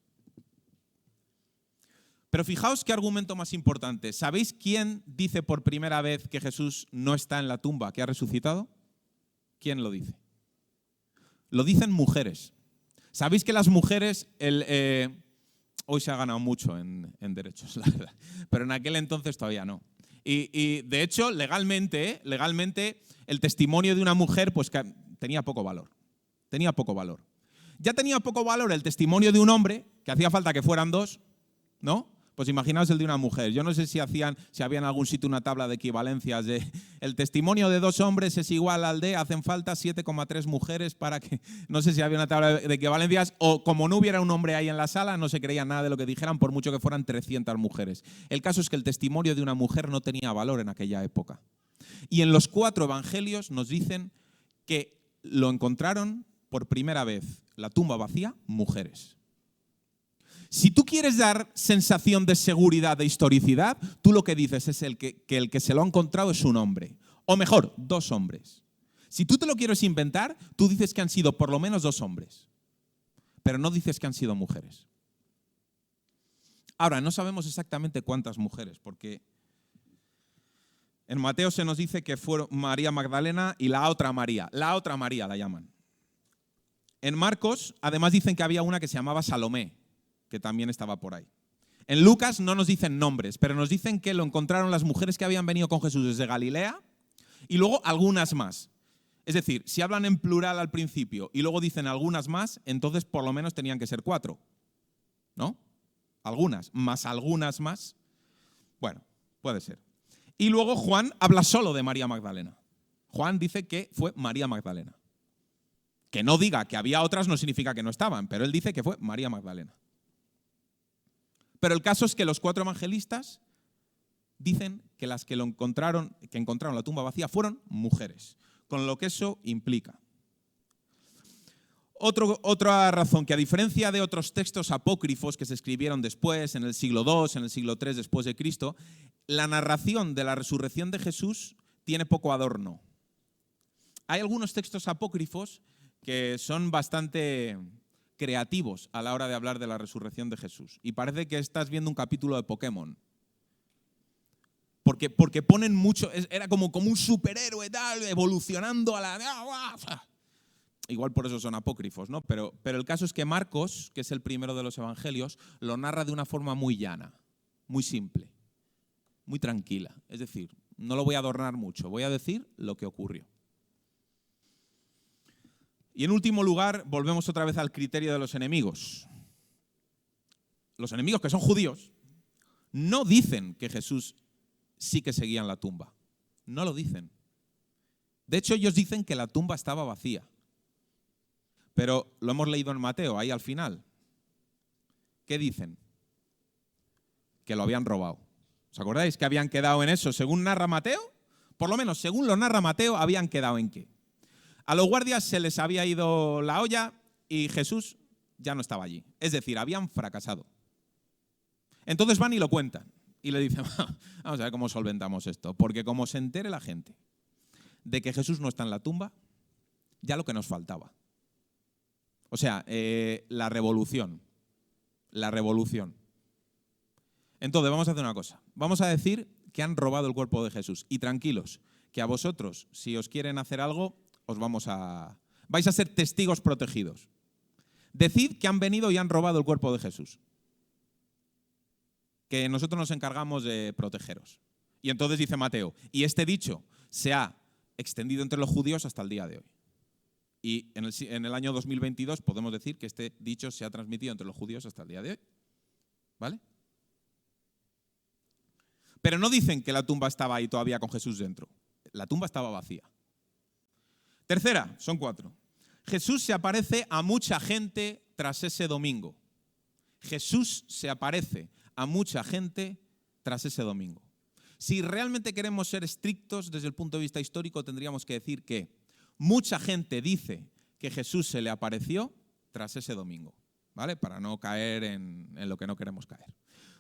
Pero fijaos qué argumento más importante. ¿Sabéis quién dice por primera vez que Jesús no está en la tumba, que ha resucitado? ¿Quién lo dice? Lo dicen mujeres. ¿Sabéis que las mujeres, hoy se ha ganado mucho en derechos, la verdad, pero en aquel entonces todavía no? Y de hecho, legalmente, el testimonio de una mujer pues tenía poco valor. Ya tenía poco valor el testimonio de un hombre, que hacía falta que fueran dos, ¿no? Pues imaginaos el de una mujer. Yo no sé si había en algún sitio una tabla de equivalencias de el testimonio de 2 hombres es igual al de hacen falta 7,3 mujeres para que... No sé si había una tabla de equivalencias o como no hubiera un hombre ahí en la sala no se creía nada de lo que dijeran por mucho que fueran 300 mujeres. El caso es que el testimonio de una mujer no tenía valor en aquella época. Y en los 4 evangelios nos dicen que lo encontraron por primera vez, la tumba vacía, mujeres. Si tú quieres dar sensación de seguridad, de historicidad, tú lo que dices es que el que se lo ha encontrado es un hombre. O mejor, 2 hombres. Si tú te lo quieres inventar, tú dices que han sido por lo menos 2 hombres. Pero no dices que han sido mujeres. Ahora, no sabemos exactamente cuántas mujeres, porque en Mateo se nos dice que fueron María Magdalena y la otra María. La otra María la llaman. En Marcos, además dicen que había una que se llamaba Salomé, que también estaba por ahí. En Lucas no nos dicen nombres, pero nos dicen que lo encontraron las mujeres que habían venido con Jesús desde Galilea y luego algunas más. Es decir, si hablan en plural al principio y luego dicen algunas más, entonces por lo menos tenían que ser 4, ¿no? Algunas más. Bueno, Puede ser. Y luego Juan habla solo de María Magdalena. Juan dice que fue María Magdalena. Que no diga que había otras no significa que no estaban, pero él dice que fue María Magdalena. Pero el caso es que los 4 evangelistas dicen que las que encontraron la tumba vacía fueron mujeres, con lo que eso implica. Otra razón, que a diferencia de otros textos apócrifos que se escribieron después, en el siglo II, en el siglo III después de Cristo, la narración de la resurrección de Jesús tiene poco adorno. Hay algunos textos apócrifos que son bastante creativos a la hora de hablar de la resurrección de Jesús. Y parece que estás viendo un capítulo de Pokémon. Porque ponen mucho, era como un superhéroe tal, evolucionando a la... Igual por eso son apócrifos, ¿no? Pero el caso es que Marcos, que es el primero de los evangelios, lo narra de una forma muy llana, muy simple, muy tranquila. Es decir, no lo voy a adornar mucho, voy a decir lo que ocurrió. Y en último lugar, volvemos otra vez al criterio de los enemigos. Los enemigos, que son judíos, no dicen que Jesús sí que seguía en la tumba. No lo dicen. De hecho, ellos dicen que la tumba estaba vacía. Pero lo hemos leído en Mateo, ahí al final. ¿Qué dicen? Que lo habían robado. ¿Os acordáis que habían quedado en eso? Según narra Mateo, por lo menos según lo narra Mateo, habían quedado en qué. A los guardias se les había ido la olla y Jesús ya no estaba allí. Es decir, habían fracasado. Entonces van y lo cuentan. Y le dicen, vamos a ver cómo solventamos esto. Porque como se entere la gente de que Jesús no está en la tumba, ya lo que nos faltaba. O sea, la revolución. La revolución. Entonces, vamos a hacer una cosa. Vamos a decir que han robado el cuerpo de Jesús. Y tranquilos, que a vosotros, si os quieren hacer algo, vais a ser testigos protegidos. Decid que han venido y han robado el cuerpo de Jesús. Que nosotros nos encargamos de protegeros. Y entonces dice Mateo, y este dicho se ha extendido entre los judíos hasta el día de hoy. Y en el año 2022 podemos decir que este dicho se ha transmitido entre los judíos hasta el día de hoy. ¿Vale? Pero no dicen que la tumba estaba ahí todavía con Jesús dentro. La tumba estaba vacía. Tercera, son 4. Jesús se aparece a mucha gente tras ese domingo. Jesús se aparece a mucha gente tras ese domingo. Si realmente queremos ser estrictos desde el punto de vista histórico, tendríamos que decir que mucha gente dice que Jesús se le apareció tras ese domingo, ¿vale? Para no caer en lo que no queremos caer.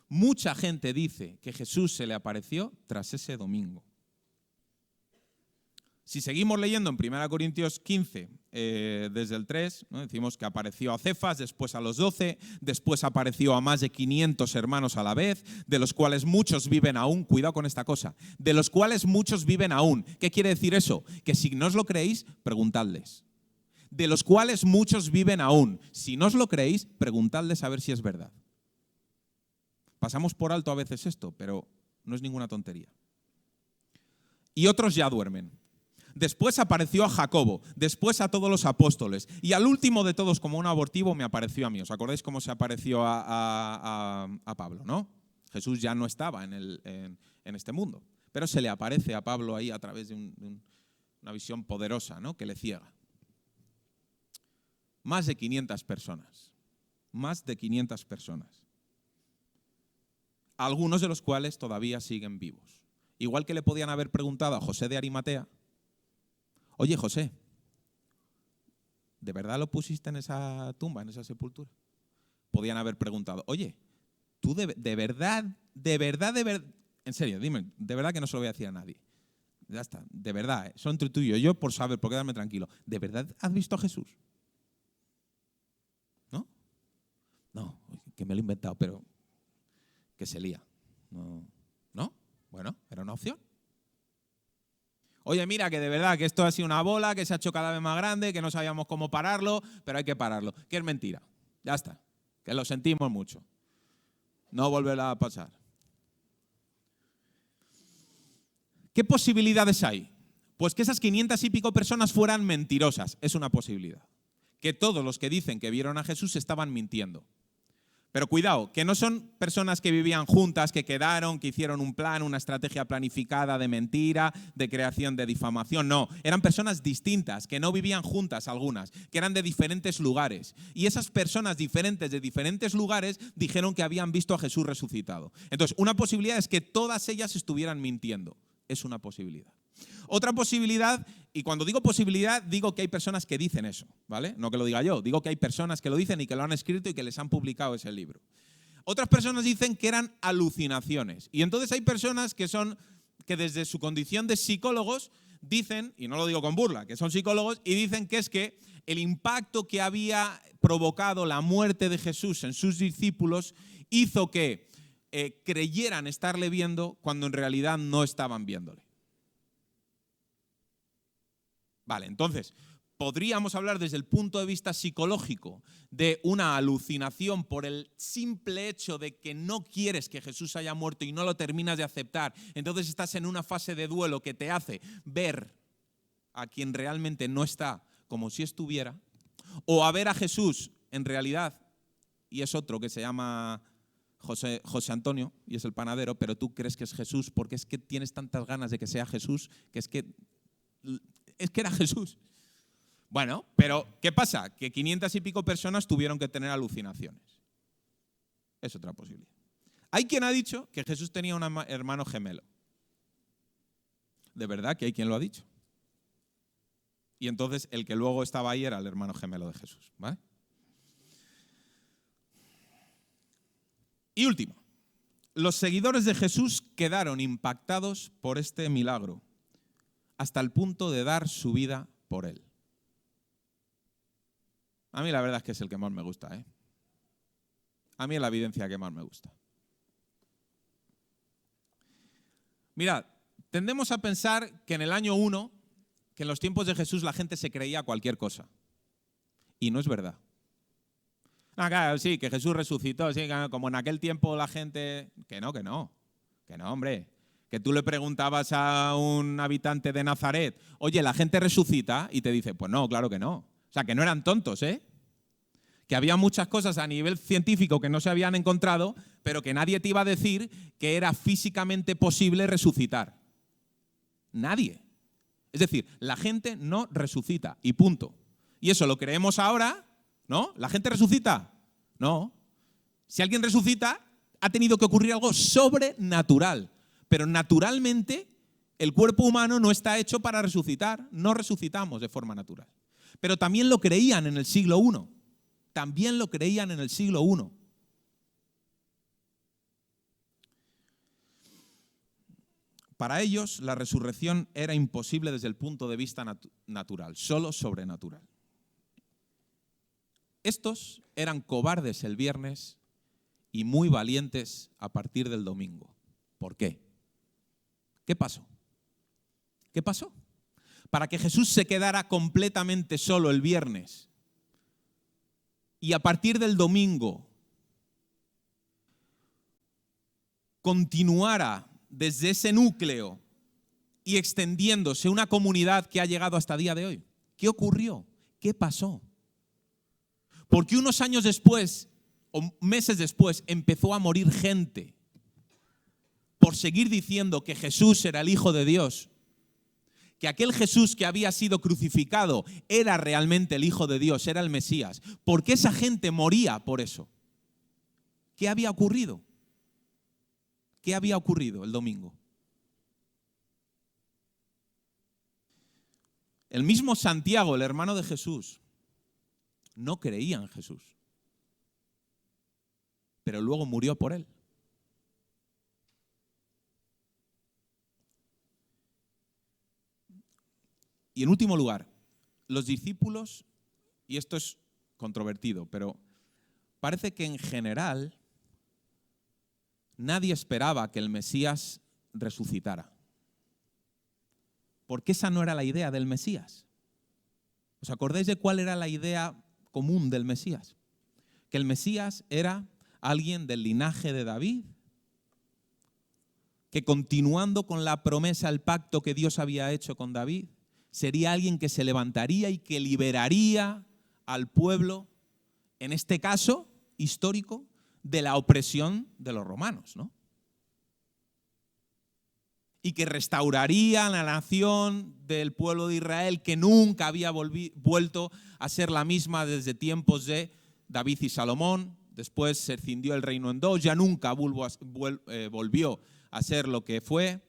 Mucha gente dice que Jesús se le apareció tras ese domingo. Si seguimos leyendo en 1 Corintios 15, desde el 3, ¿no? Decimos que apareció a Cefas, después a los 12, después apareció a más de 500 hermanos a la vez, de los cuales muchos viven aún. Cuidado con esta cosa. De los cuales muchos viven aún. ¿Qué quiere decir eso? Que si no os lo creéis, preguntadles. De los cuales muchos viven aún. Si no os lo creéis, preguntadles a ver si es verdad. Pasamos por alto a veces esto, pero no es ninguna tontería. Y otros ya duermen. Después apareció a Jacobo, después a todos los apóstoles y al último de todos, como un abortivo, me apareció a mí. ¿Os acordáis cómo se apareció a Pablo, no? Jesús ya no estaba en este mundo, pero se le aparece a Pablo ahí a través de una visión poderosa, ¿no? Que le ciega. Más de 500 personas. Más de 500 personas. Algunos de los cuales todavía siguen vivos. Igual que le podían haber preguntado a José de Arimatea, oye, José, ¿de verdad lo pusiste en esa tumba, en esa sepultura? Podían haber preguntado, oye, ¿tú de verdad, en serio, dime, de verdad que no se lo voy a decir a nadie? Ya está, de verdad, son entre tú y yo por saber, por quedarme tranquilo. ¿De verdad has visto a Jesús? ¿No? No, que me lo he inventado, pero que se lía. ¿No? Bueno, era una opción. Oye, mira, que de verdad que esto ha sido una bola, que se ha hecho cada vez más grande, que no sabíamos cómo pararlo, pero hay que pararlo. Que es mentira. Ya está. Que lo sentimos mucho. No volverá a pasar. ¿Qué posibilidades hay? Pues que esas 500 y pico personas fueran mentirosas. Es una posibilidad. Que todos los que dicen que vieron a Jesús estaban mintiendo. Pero cuidado, que no son personas que vivían juntas, que quedaron, que hicieron un plan, una estrategia planificada de mentira, de creación de difamación. No, eran personas distintas, que no vivían juntas algunas, que eran de diferentes lugares. Y esas personas diferentes de diferentes lugares dijeron que habían visto a Jesús resucitado. Entonces, una posibilidad es que todas ellas estuvieran mintiendo. Es una posibilidad. Otra posibilidad, y cuando digo posibilidad, digo que hay personas que dicen eso, ¿vale? No que lo diga yo, digo que hay personas que lo dicen y que lo han escrito y que les han publicado ese libro. Otras personas dicen que eran alucinaciones. Y entonces hay personas que desde su condición de psicólogos dicen, y no lo digo con burla, que son psicólogos, y dicen que es que el impacto que había provocado la muerte de Jesús en sus discípulos hizo que creyeran estarle viendo cuando en realidad no estaban viéndole. Vale, entonces, podríamos hablar desde el punto de vista psicológico de una alucinación por el simple hecho de que no quieres que Jesús haya muerto y no lo terminas de aceptar. Entonces estás en una fase de duelo que te hace ver a quien realmente no está como si estuviera, o a ver a Jesús en realidad, y es otro que se llama José Antonio, y es el panadero, pero tú crees que es Jesús porque es que tienes tantas ganas de que sea Jesús que es que era Jesús. Bueno, pero ¿qué pasa? Que 500 y pico personas tuvieron que tener alucinaciones. Es otra posibilidad. Hay quien ha dicho que Jesús tenía un hermano gemelo. De verdad que hay quien lo ha dicho. Y entonces el que luego estaba ahí era el hermano gemelo de Jesús, ¿vale? Y último, los seguidores de Jesús quedaron impactados por este milagro hasta el punto de dar su vida por él. A mí la verdad es que es el que más me gusta, ¿eh? A mí es la evidencia que más me gusta. Mirad, tendemos a pensar que en el año 1, que en los tiempos de Jesús la gente se creía cualquier cosa. Y no es verdad. No, claro, sí, que Jesús resucitó, sí, como en aquel tiempo la gente... Que no, hombre. Que tú le preguntabas a un habitante de Nazaret, oye, ¿la gente resucita? Y te dice, pues no, claro que no. O sea, que no eran tontos, ¿eh? Que había muchas cosas a nivel científico que no se habían encontrado, pero que nadie te iba a decir que era físicamente posible resucitar. Nadie. Es decir, la gente no resucita y punto. Y eso lo creemos ahora, ¿no? ¿La gente resucita? No. Si alguien resucita, ha tenido que ocurrir algo sobrenatural. Pero naturalmente el cuerpo humano no está hecho para resucitar, no resucitamos de forma natural. Pero también lo creían en el siglo I, también lo creían en el siglo I. Para ellos la resurrección era imposible desde el punto de vista natural, solo sobrenatural. Estos eran cobardes el viernes y muy valientes a partir del domingo. ¿Por qué? ¿Qué pasó? ¿Qué pasó? Para que Jesús se quedara completamente solo el viernes y a partir del domingo continuara desde ese núcleo y extendiéndose una comunidad que ha llegado hasta el día de hoy. ¿Qué ocurrió? ¿Qué pasó? Porque unos años después, o meses después, empezó a morir gente por seguir diciendo que Jesús era el Hijo de Dios, que aquel Jesús que había sido crucificado era realmente el Hijo de Dios, era el Mesías. ¿Por qué esa gente moría por eso? ¿Qué había ocurrido? ¿Qué había ocurrido el domingo? El mismo Santiago, el hermano de Jesús, no creía en Jesús, pero luego murió por él. Y en último lugar, los discípulos, y esto es controvertido, pero parece que en general nadie esperaba que el Mesías resucitara. Porque esa no era la idea del Mesías. ¿Os acordáis de cuál era la idea común del Mesías? Que el Mesías era alguien del linaje de David, que continuando con la promesa, el pacto que Dios había hecho con David, sería alguien que se levantaría y que liberaría al pueblo, en este caso histórico, de la opresión de los romanos, ¿no? Y que restauraría la nación del pueblo de Israel, que nunca había vuelto a ser la misma desde tiempos de David y Salomón. Después se escindió el reino en dos, ya nunca volvió a ser lo que fue.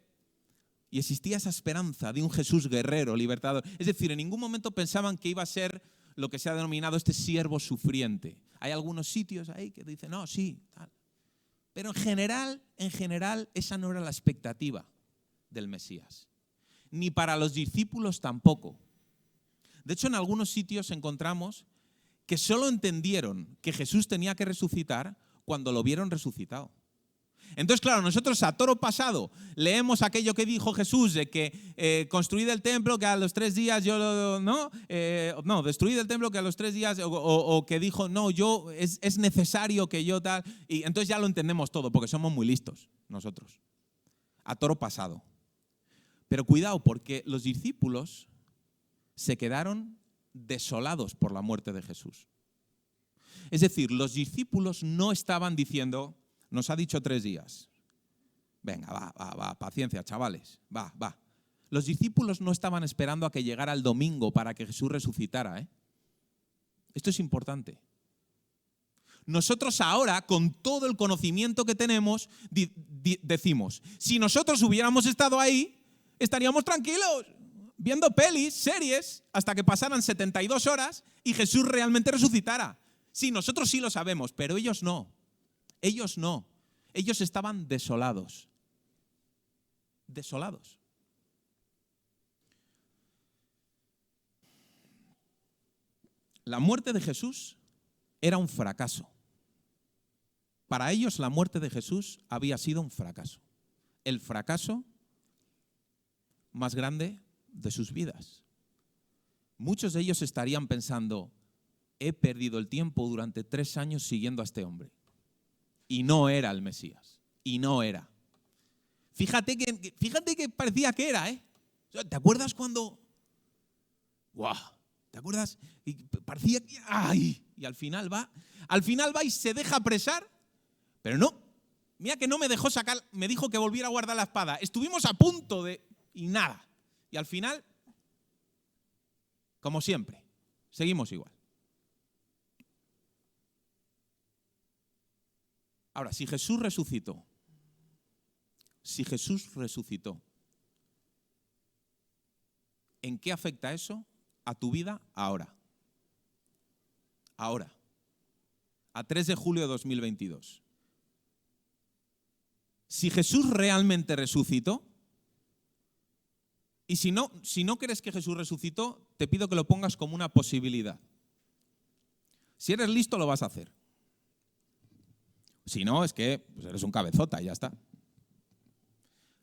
Y existía esa esperanza de un Jesús guerrero, libertador. Es decir, en ningún momento pensaban que iba a ser lo que se ha denominado este siervo sufriente. Hay algunos sitios ahí que dicen, no, sí, tal. Pero en general, esa no era la expectativa del Mesías. Ni para los discípulos tampoco. De hecho, en algunos sitios encontramos que solo entendieron que Jesús tenía que resucitar cuando lo vieron resucitado. Entonces, claro, nosotros a toro pasado leemos aquello que dijo Jesús de que construid el templo que a los 3 días yo no, destruid el templo que a los 3 días o que dijo, no, es necesario que yo tal. Y entonces ya lo entendemos todo porque somos muy listos nosotros. A toro pasado. Pero cuidado, porque los discípulos se quedaron desolados por la muerte de Jesús. Es decir, los discípulos no estaban diciendo, nos ha dicho 3 días. Venga, va, paciencia, chavales, va. Los discípulos no estaban esperando a que llegara el domingo para que Jesús resucitara, ¿eh? Esto es importante. Nosotros ahora, con todo el conocimiento que tenemos, decimos, si nosotros hubiéramos estado ahí, estaríamos tranquilos, viendo pelis, series, hasta que pasaran 72 horas y Jesús realmente resucitara. Sí, nosotros sí lo sabemos, pero ellos no. Ellos no. Ellos estaban desolados. Desolados. La muerte de Jesús era un fracaso. Para ellos la muerte de Jesús había sido un fracaso. El fracaso más grande de sus vidas. Muchos de ellos estarían pensando, he perdido el tiempo durante 3 años siguiendo a este hombre. Y no era el Mesías. Y no era. Fíjate que parecía que era, ¿eh? ¿Te acuerdas cuando? ¡Guau! ¿Te acuerdas? Y parecía que, ¡ay! Y al final va y se deja apresar, pero no. Mira que no me dejó sacar, me dijo que volviera a guardar la espada. Estuvimos a punto de, y nada. Y al final, como siempre, seguimos igual. Ahora, si Jesús resucitó, ¿en qué afecta eso a tu vida ahora? Ahora, a 3 de julio de 2022. Si Jesús realmente resucitó, y si no crees que Jesús resucitó, te pido que lo pongas como una posibilidad. Si eres listo, lo vas a hacer. Si no, es que pues eres un cabezota y ya está.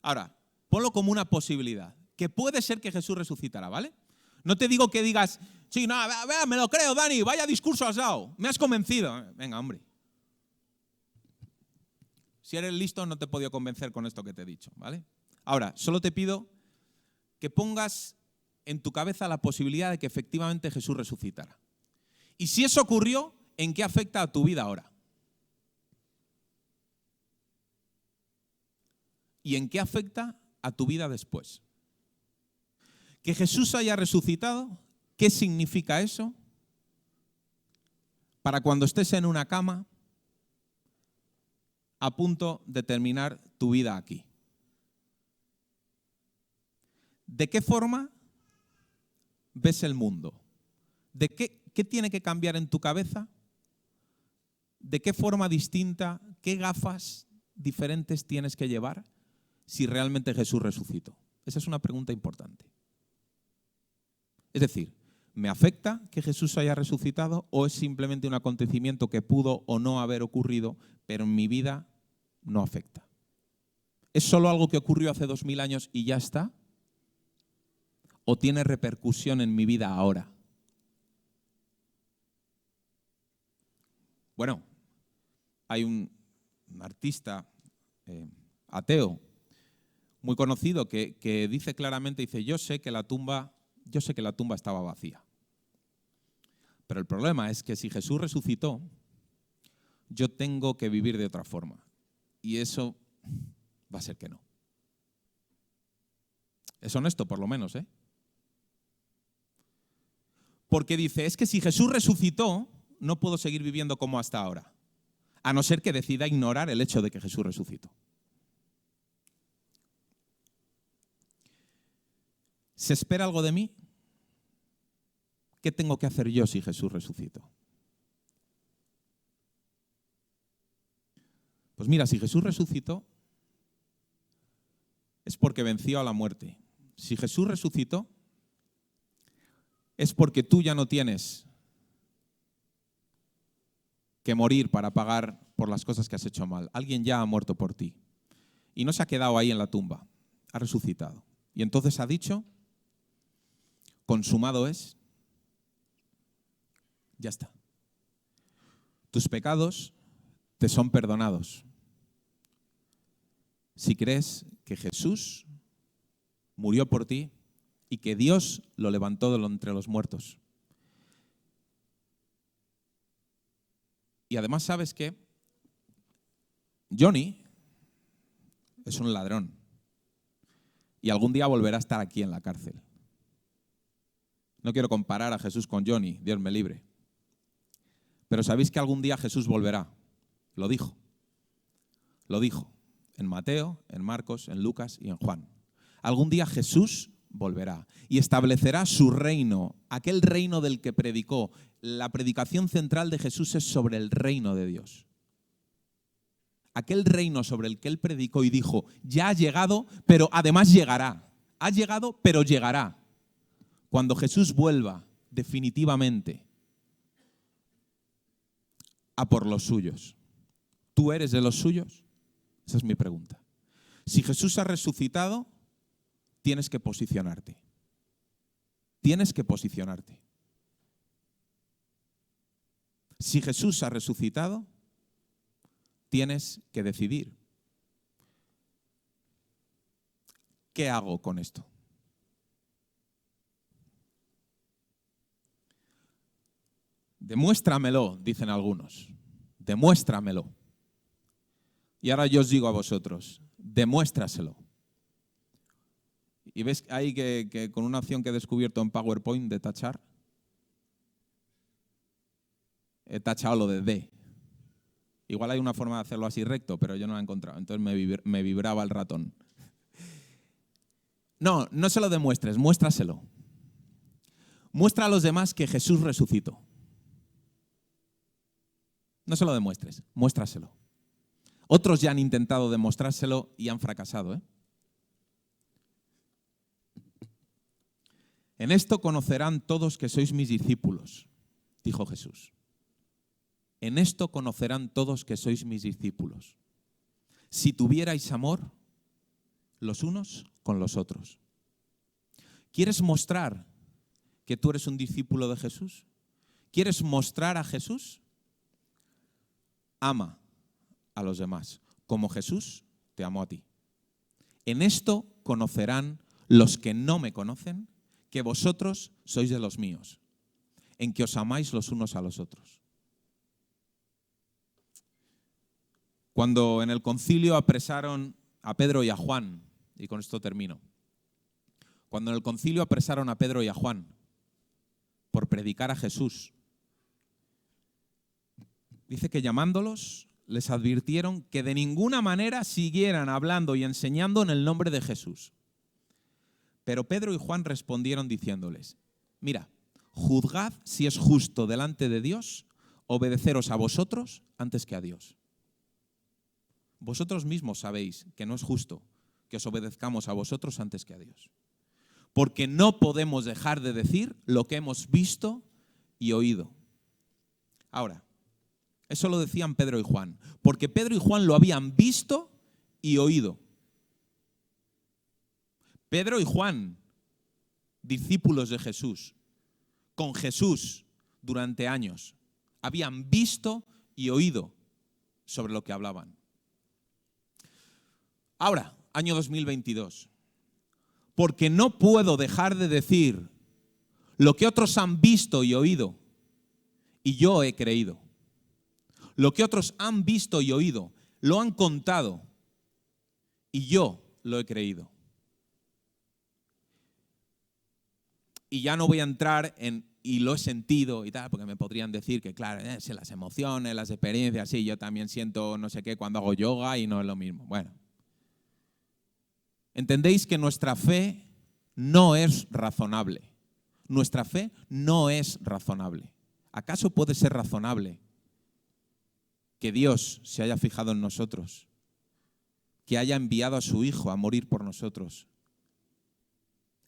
Ahora, ponlo como una posibilidad, que puede ser que Jesús resucitará, ¿vale? No te digo que digas, sí, no, me lo creo, Dani, vaya discurso has dado, me has convencido. Venga, hombre. Si eres listo, no te he podido convencer con esto que te he dicho, ¿vale? Ahora, solo te pido que pongas en tu cabeza la posibilidad de que efectivamente Jesús resucitara. Y si eso ocurrió, ¿en qué afecta a tu vida ahora? ¿Y en qué afecta a tu vida después? Que Jesús haya resucitado, ¿qué significa eso? Para cuando estés en una cama, a punto de terminar tu vida aquí. ¿De qué forma ves el mundo? ¿De qué tiene que cambiar en tu cabeza? ¿De qué forma distinta, qué gafas diferentes tienes que llevar si realmente Jesús resucitó? Esa es una pregunta importante. Es decir, ¿me afecta que Jesús haya resucitado o es simplemente un acontecimiento que pudo o no haber ocurrido, pero en mi vida no afecta? ¿Es solo algo que ocurrió hace 2000 años y ya está? ¿O tiene repercusión en mi vida ahora? Bueno, hay un artista ateo muy conocido que dice claramente, dice, yo sé que la tumba estaba vacía. Pero el problema es que si Jesús resucitó, yo tengo que vivir de otra forma. Y eso va a ser que no. Es honesto, por lo menos, ¿eh? Porque dice, es que si Jesús resucitó, no puedo seguir viviendo como hasta ahora, a no ser que decida ignorar el hecho de que Jesús resucitó. ¿Se espera algo de mí? ¿Qué tengo que hacer yo si Jesús resucitó? Pues mira, si Jesús resucitó, es porque venció a la muerte. Si Jesús resucitó, es porque tú ya no tienes que morir para pagar por las cosas que has hecho mal. Alguien ya ha muerto por ti. Y no se ha quedado ahí en la tumba, ha resucitado. Y entonces ha dicho, consumado es, ya está. Tus pecados te son perdonados. Si crees que Jesús murió por ti y que Dios lo levantó de entre los muertos. Y además, ¿sabes qué? Johnny es un ladrón y algún día volverá a estar aquí en la cárcel. No quiero comparar a Jesús con Johnny, Dios me libre. Pero sabéis que algún día Jesús volverá. Lo dijo. Lo dijo en Mateo, en Marcos, en Lucas y en Juan. Algún día Jesús volverá y establecerá su reino, aquel reino del que predicó. La predicación central de Jesús es sobre el reino de Dios. Aquel reino sobre el que él predicó y dijo, ya ha llegado, pero además llegará. Ha llegado, pero llegará. Cuando Jesús vuelva definitivamente a por los suyos. ¿Tú eres de los suyos? Esa es mi pregunta. Si Jesús ha resucitado, tienes que posicionarte. Tienes que posicionarte. Si Jesús ha resucitado, tienes que decidir. ¿Qué hago con esto? Demuéstramelo, dicen algunos. Demuéstramelo. Y ahora yo os digo a vosotros, demuéstraselo. Y ves ahí que con una opción que he descubierto en PowerPoint de tachar, he tachado lo de D. Igual hay una forma de hacerlo así recto, pero yo no la he encontrado. Entonces me vibraba el ratón. No, no se lo demuestres, muéstraselo. Muestra a los demás que Jesús resucitó. No se lo demuestres, muéstraselo. Otros ya han intentado demostrárselo y han fracasado, ¿eh? En esto conocerán todos que sois mis discípulos, dijo Jesús. En esto conocerán todos que sois mis discípulos. Si tuvierais amor los unos con los otros. ¿Quieres mostrar que tú eres un discípulo de Jesús? ¿Quieres mostrar a Jesús? Ama a los demás, como Jesús te amó a ti. En esto conocerán los que no me conocen, que vosotros sois de los míos, en que os amáis los unos a los otros. Cuando en el concilio apresaron a Pedro y a Juan, y con esto termino, cuando en el concilio apresaron a Pedro y a Juan por predicar a Jesús, dice que llamándolos les advirtieron que de ninguna manera siguieran hablando y enseñando en el nombre de Jesús. Pero Pedro y Juan respondieron diciéndoles, mira, juzgad si es justo delante de Dios obedeceros a vosotros antes que a Dios. Vosotros mismos sabéis que no es justo que os obedezcamos a vosotros antes que a Dios. Porque no podemos dejar de decir lo que hemos visto y oído. Ahora, eso lo decían Pedro y Juan, porque Pedro y Juan lo habían visto y oído. Pedro y Juan, discípulos de Jesús, con Jesús durante años, habían visto y oído sobre lo que hablaban. Ahora, año 2022, porque no puedo dejar de decir lo que otros han visto y oído y yo he creído. lo que otros han visto y oído, lo han contado y yo lo he creído. Y ya no voy a entrar en y lo he sentido y tal, porque me podrían decir que claro, las emociones, las experiencias, sí, yo también siento no sé qué cuando hago yoga y no es lo mismo. Bueno, entendéis que nuestra fe no es razonable. Nuestra fe no es razonable. ¿Acaso puede ser razonable que Dios se haya fijado en nosotros, que haya enviado a su Hijo a morir por nosotros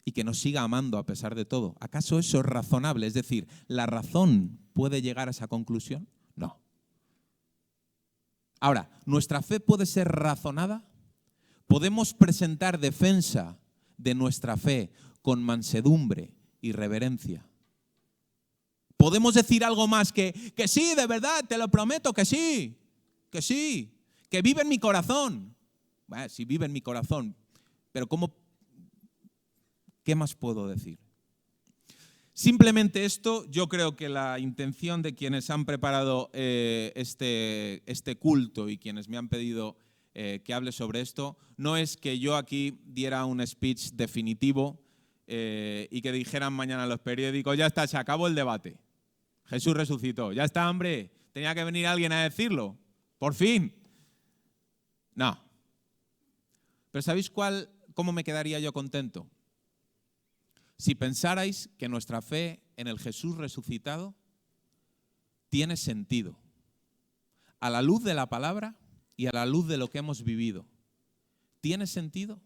y que nos siga amando a pesar de todo? ¿Acaso eso es razonable? Es decir, ¿la razón puede llegar a esa conclusión? No. Ahora, ¿nuestra fe puede ser razonada? ¿Podemos presentar defensa de nuestra fe con mansedumbre y reverencia? ¿Podemos decir algo más que sí, de verdad, te lo prometo, que sí, que vive en mi corazón? Bueno, sí vive en mi corazón, pero ¿qué más puedo decir? Simplemente esto, yo creo que la intención de quienes han preparado este culto y quienes me han pedido que hable sobre esto, no es que yo aquí diera un speech definitivo y que dijeran mañana en los periódicos, ya está, se acabó el debate. Jesús resucitó. Ya está, hombre. Tenía que venir alguien a decirlo. Por fin. No. Pero ¿sabéis cómo me quedaría yo contento? Si pensarais que nuestra fe en el Jesús resucitado tiene sentido. A la luz de la palabra y a la luz de lo que hemos vivido. ¿Tiene sentido?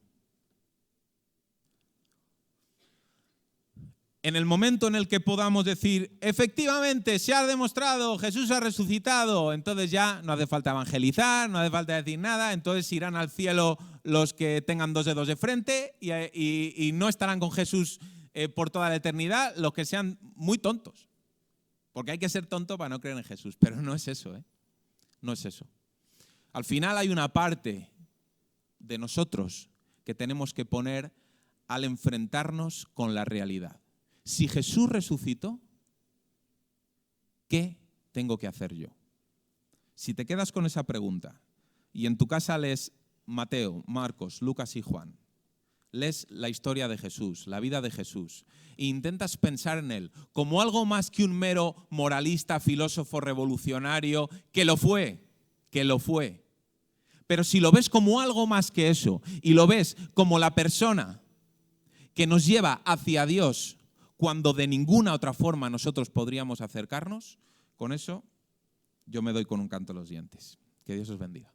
En el momento en el que podamos decir, efectivamente, se ha demostrado, Jesús ha resucitado, entonces ya no hace falta evangelizar, no hace falta decir nada, entonces irán al cielo los que tengan 2 dedos de frente y no estarán con Jesús por toda la eternidad los que sean muy tontos. Porque hay que ser tonto para no creer en Jesús, pero no es eso, no es eso. Al final hay una parte de nosotros que tenemos que poner al enfrentarnos con la realidad. Si Jesús resucitó, ¿qué tengo que hacer yo? Si te quedas con esa pregunta y en tu casa lees Mateo, Marcos, Lucas y Juan, lees la historia de Jesús, la vida de Jesús, e intentas pensar en él como algo más que un mero moralista, filósofo, revolucionario, que lo fue. Pero si lo ves como algo más que eso y lo ves como la persona que nos lleva hacia Dios cuando de ninguna otra forma nosotros podríamos acercarnos, con eso yo me doy con un canto a los dientes. Que Dios os bendiga.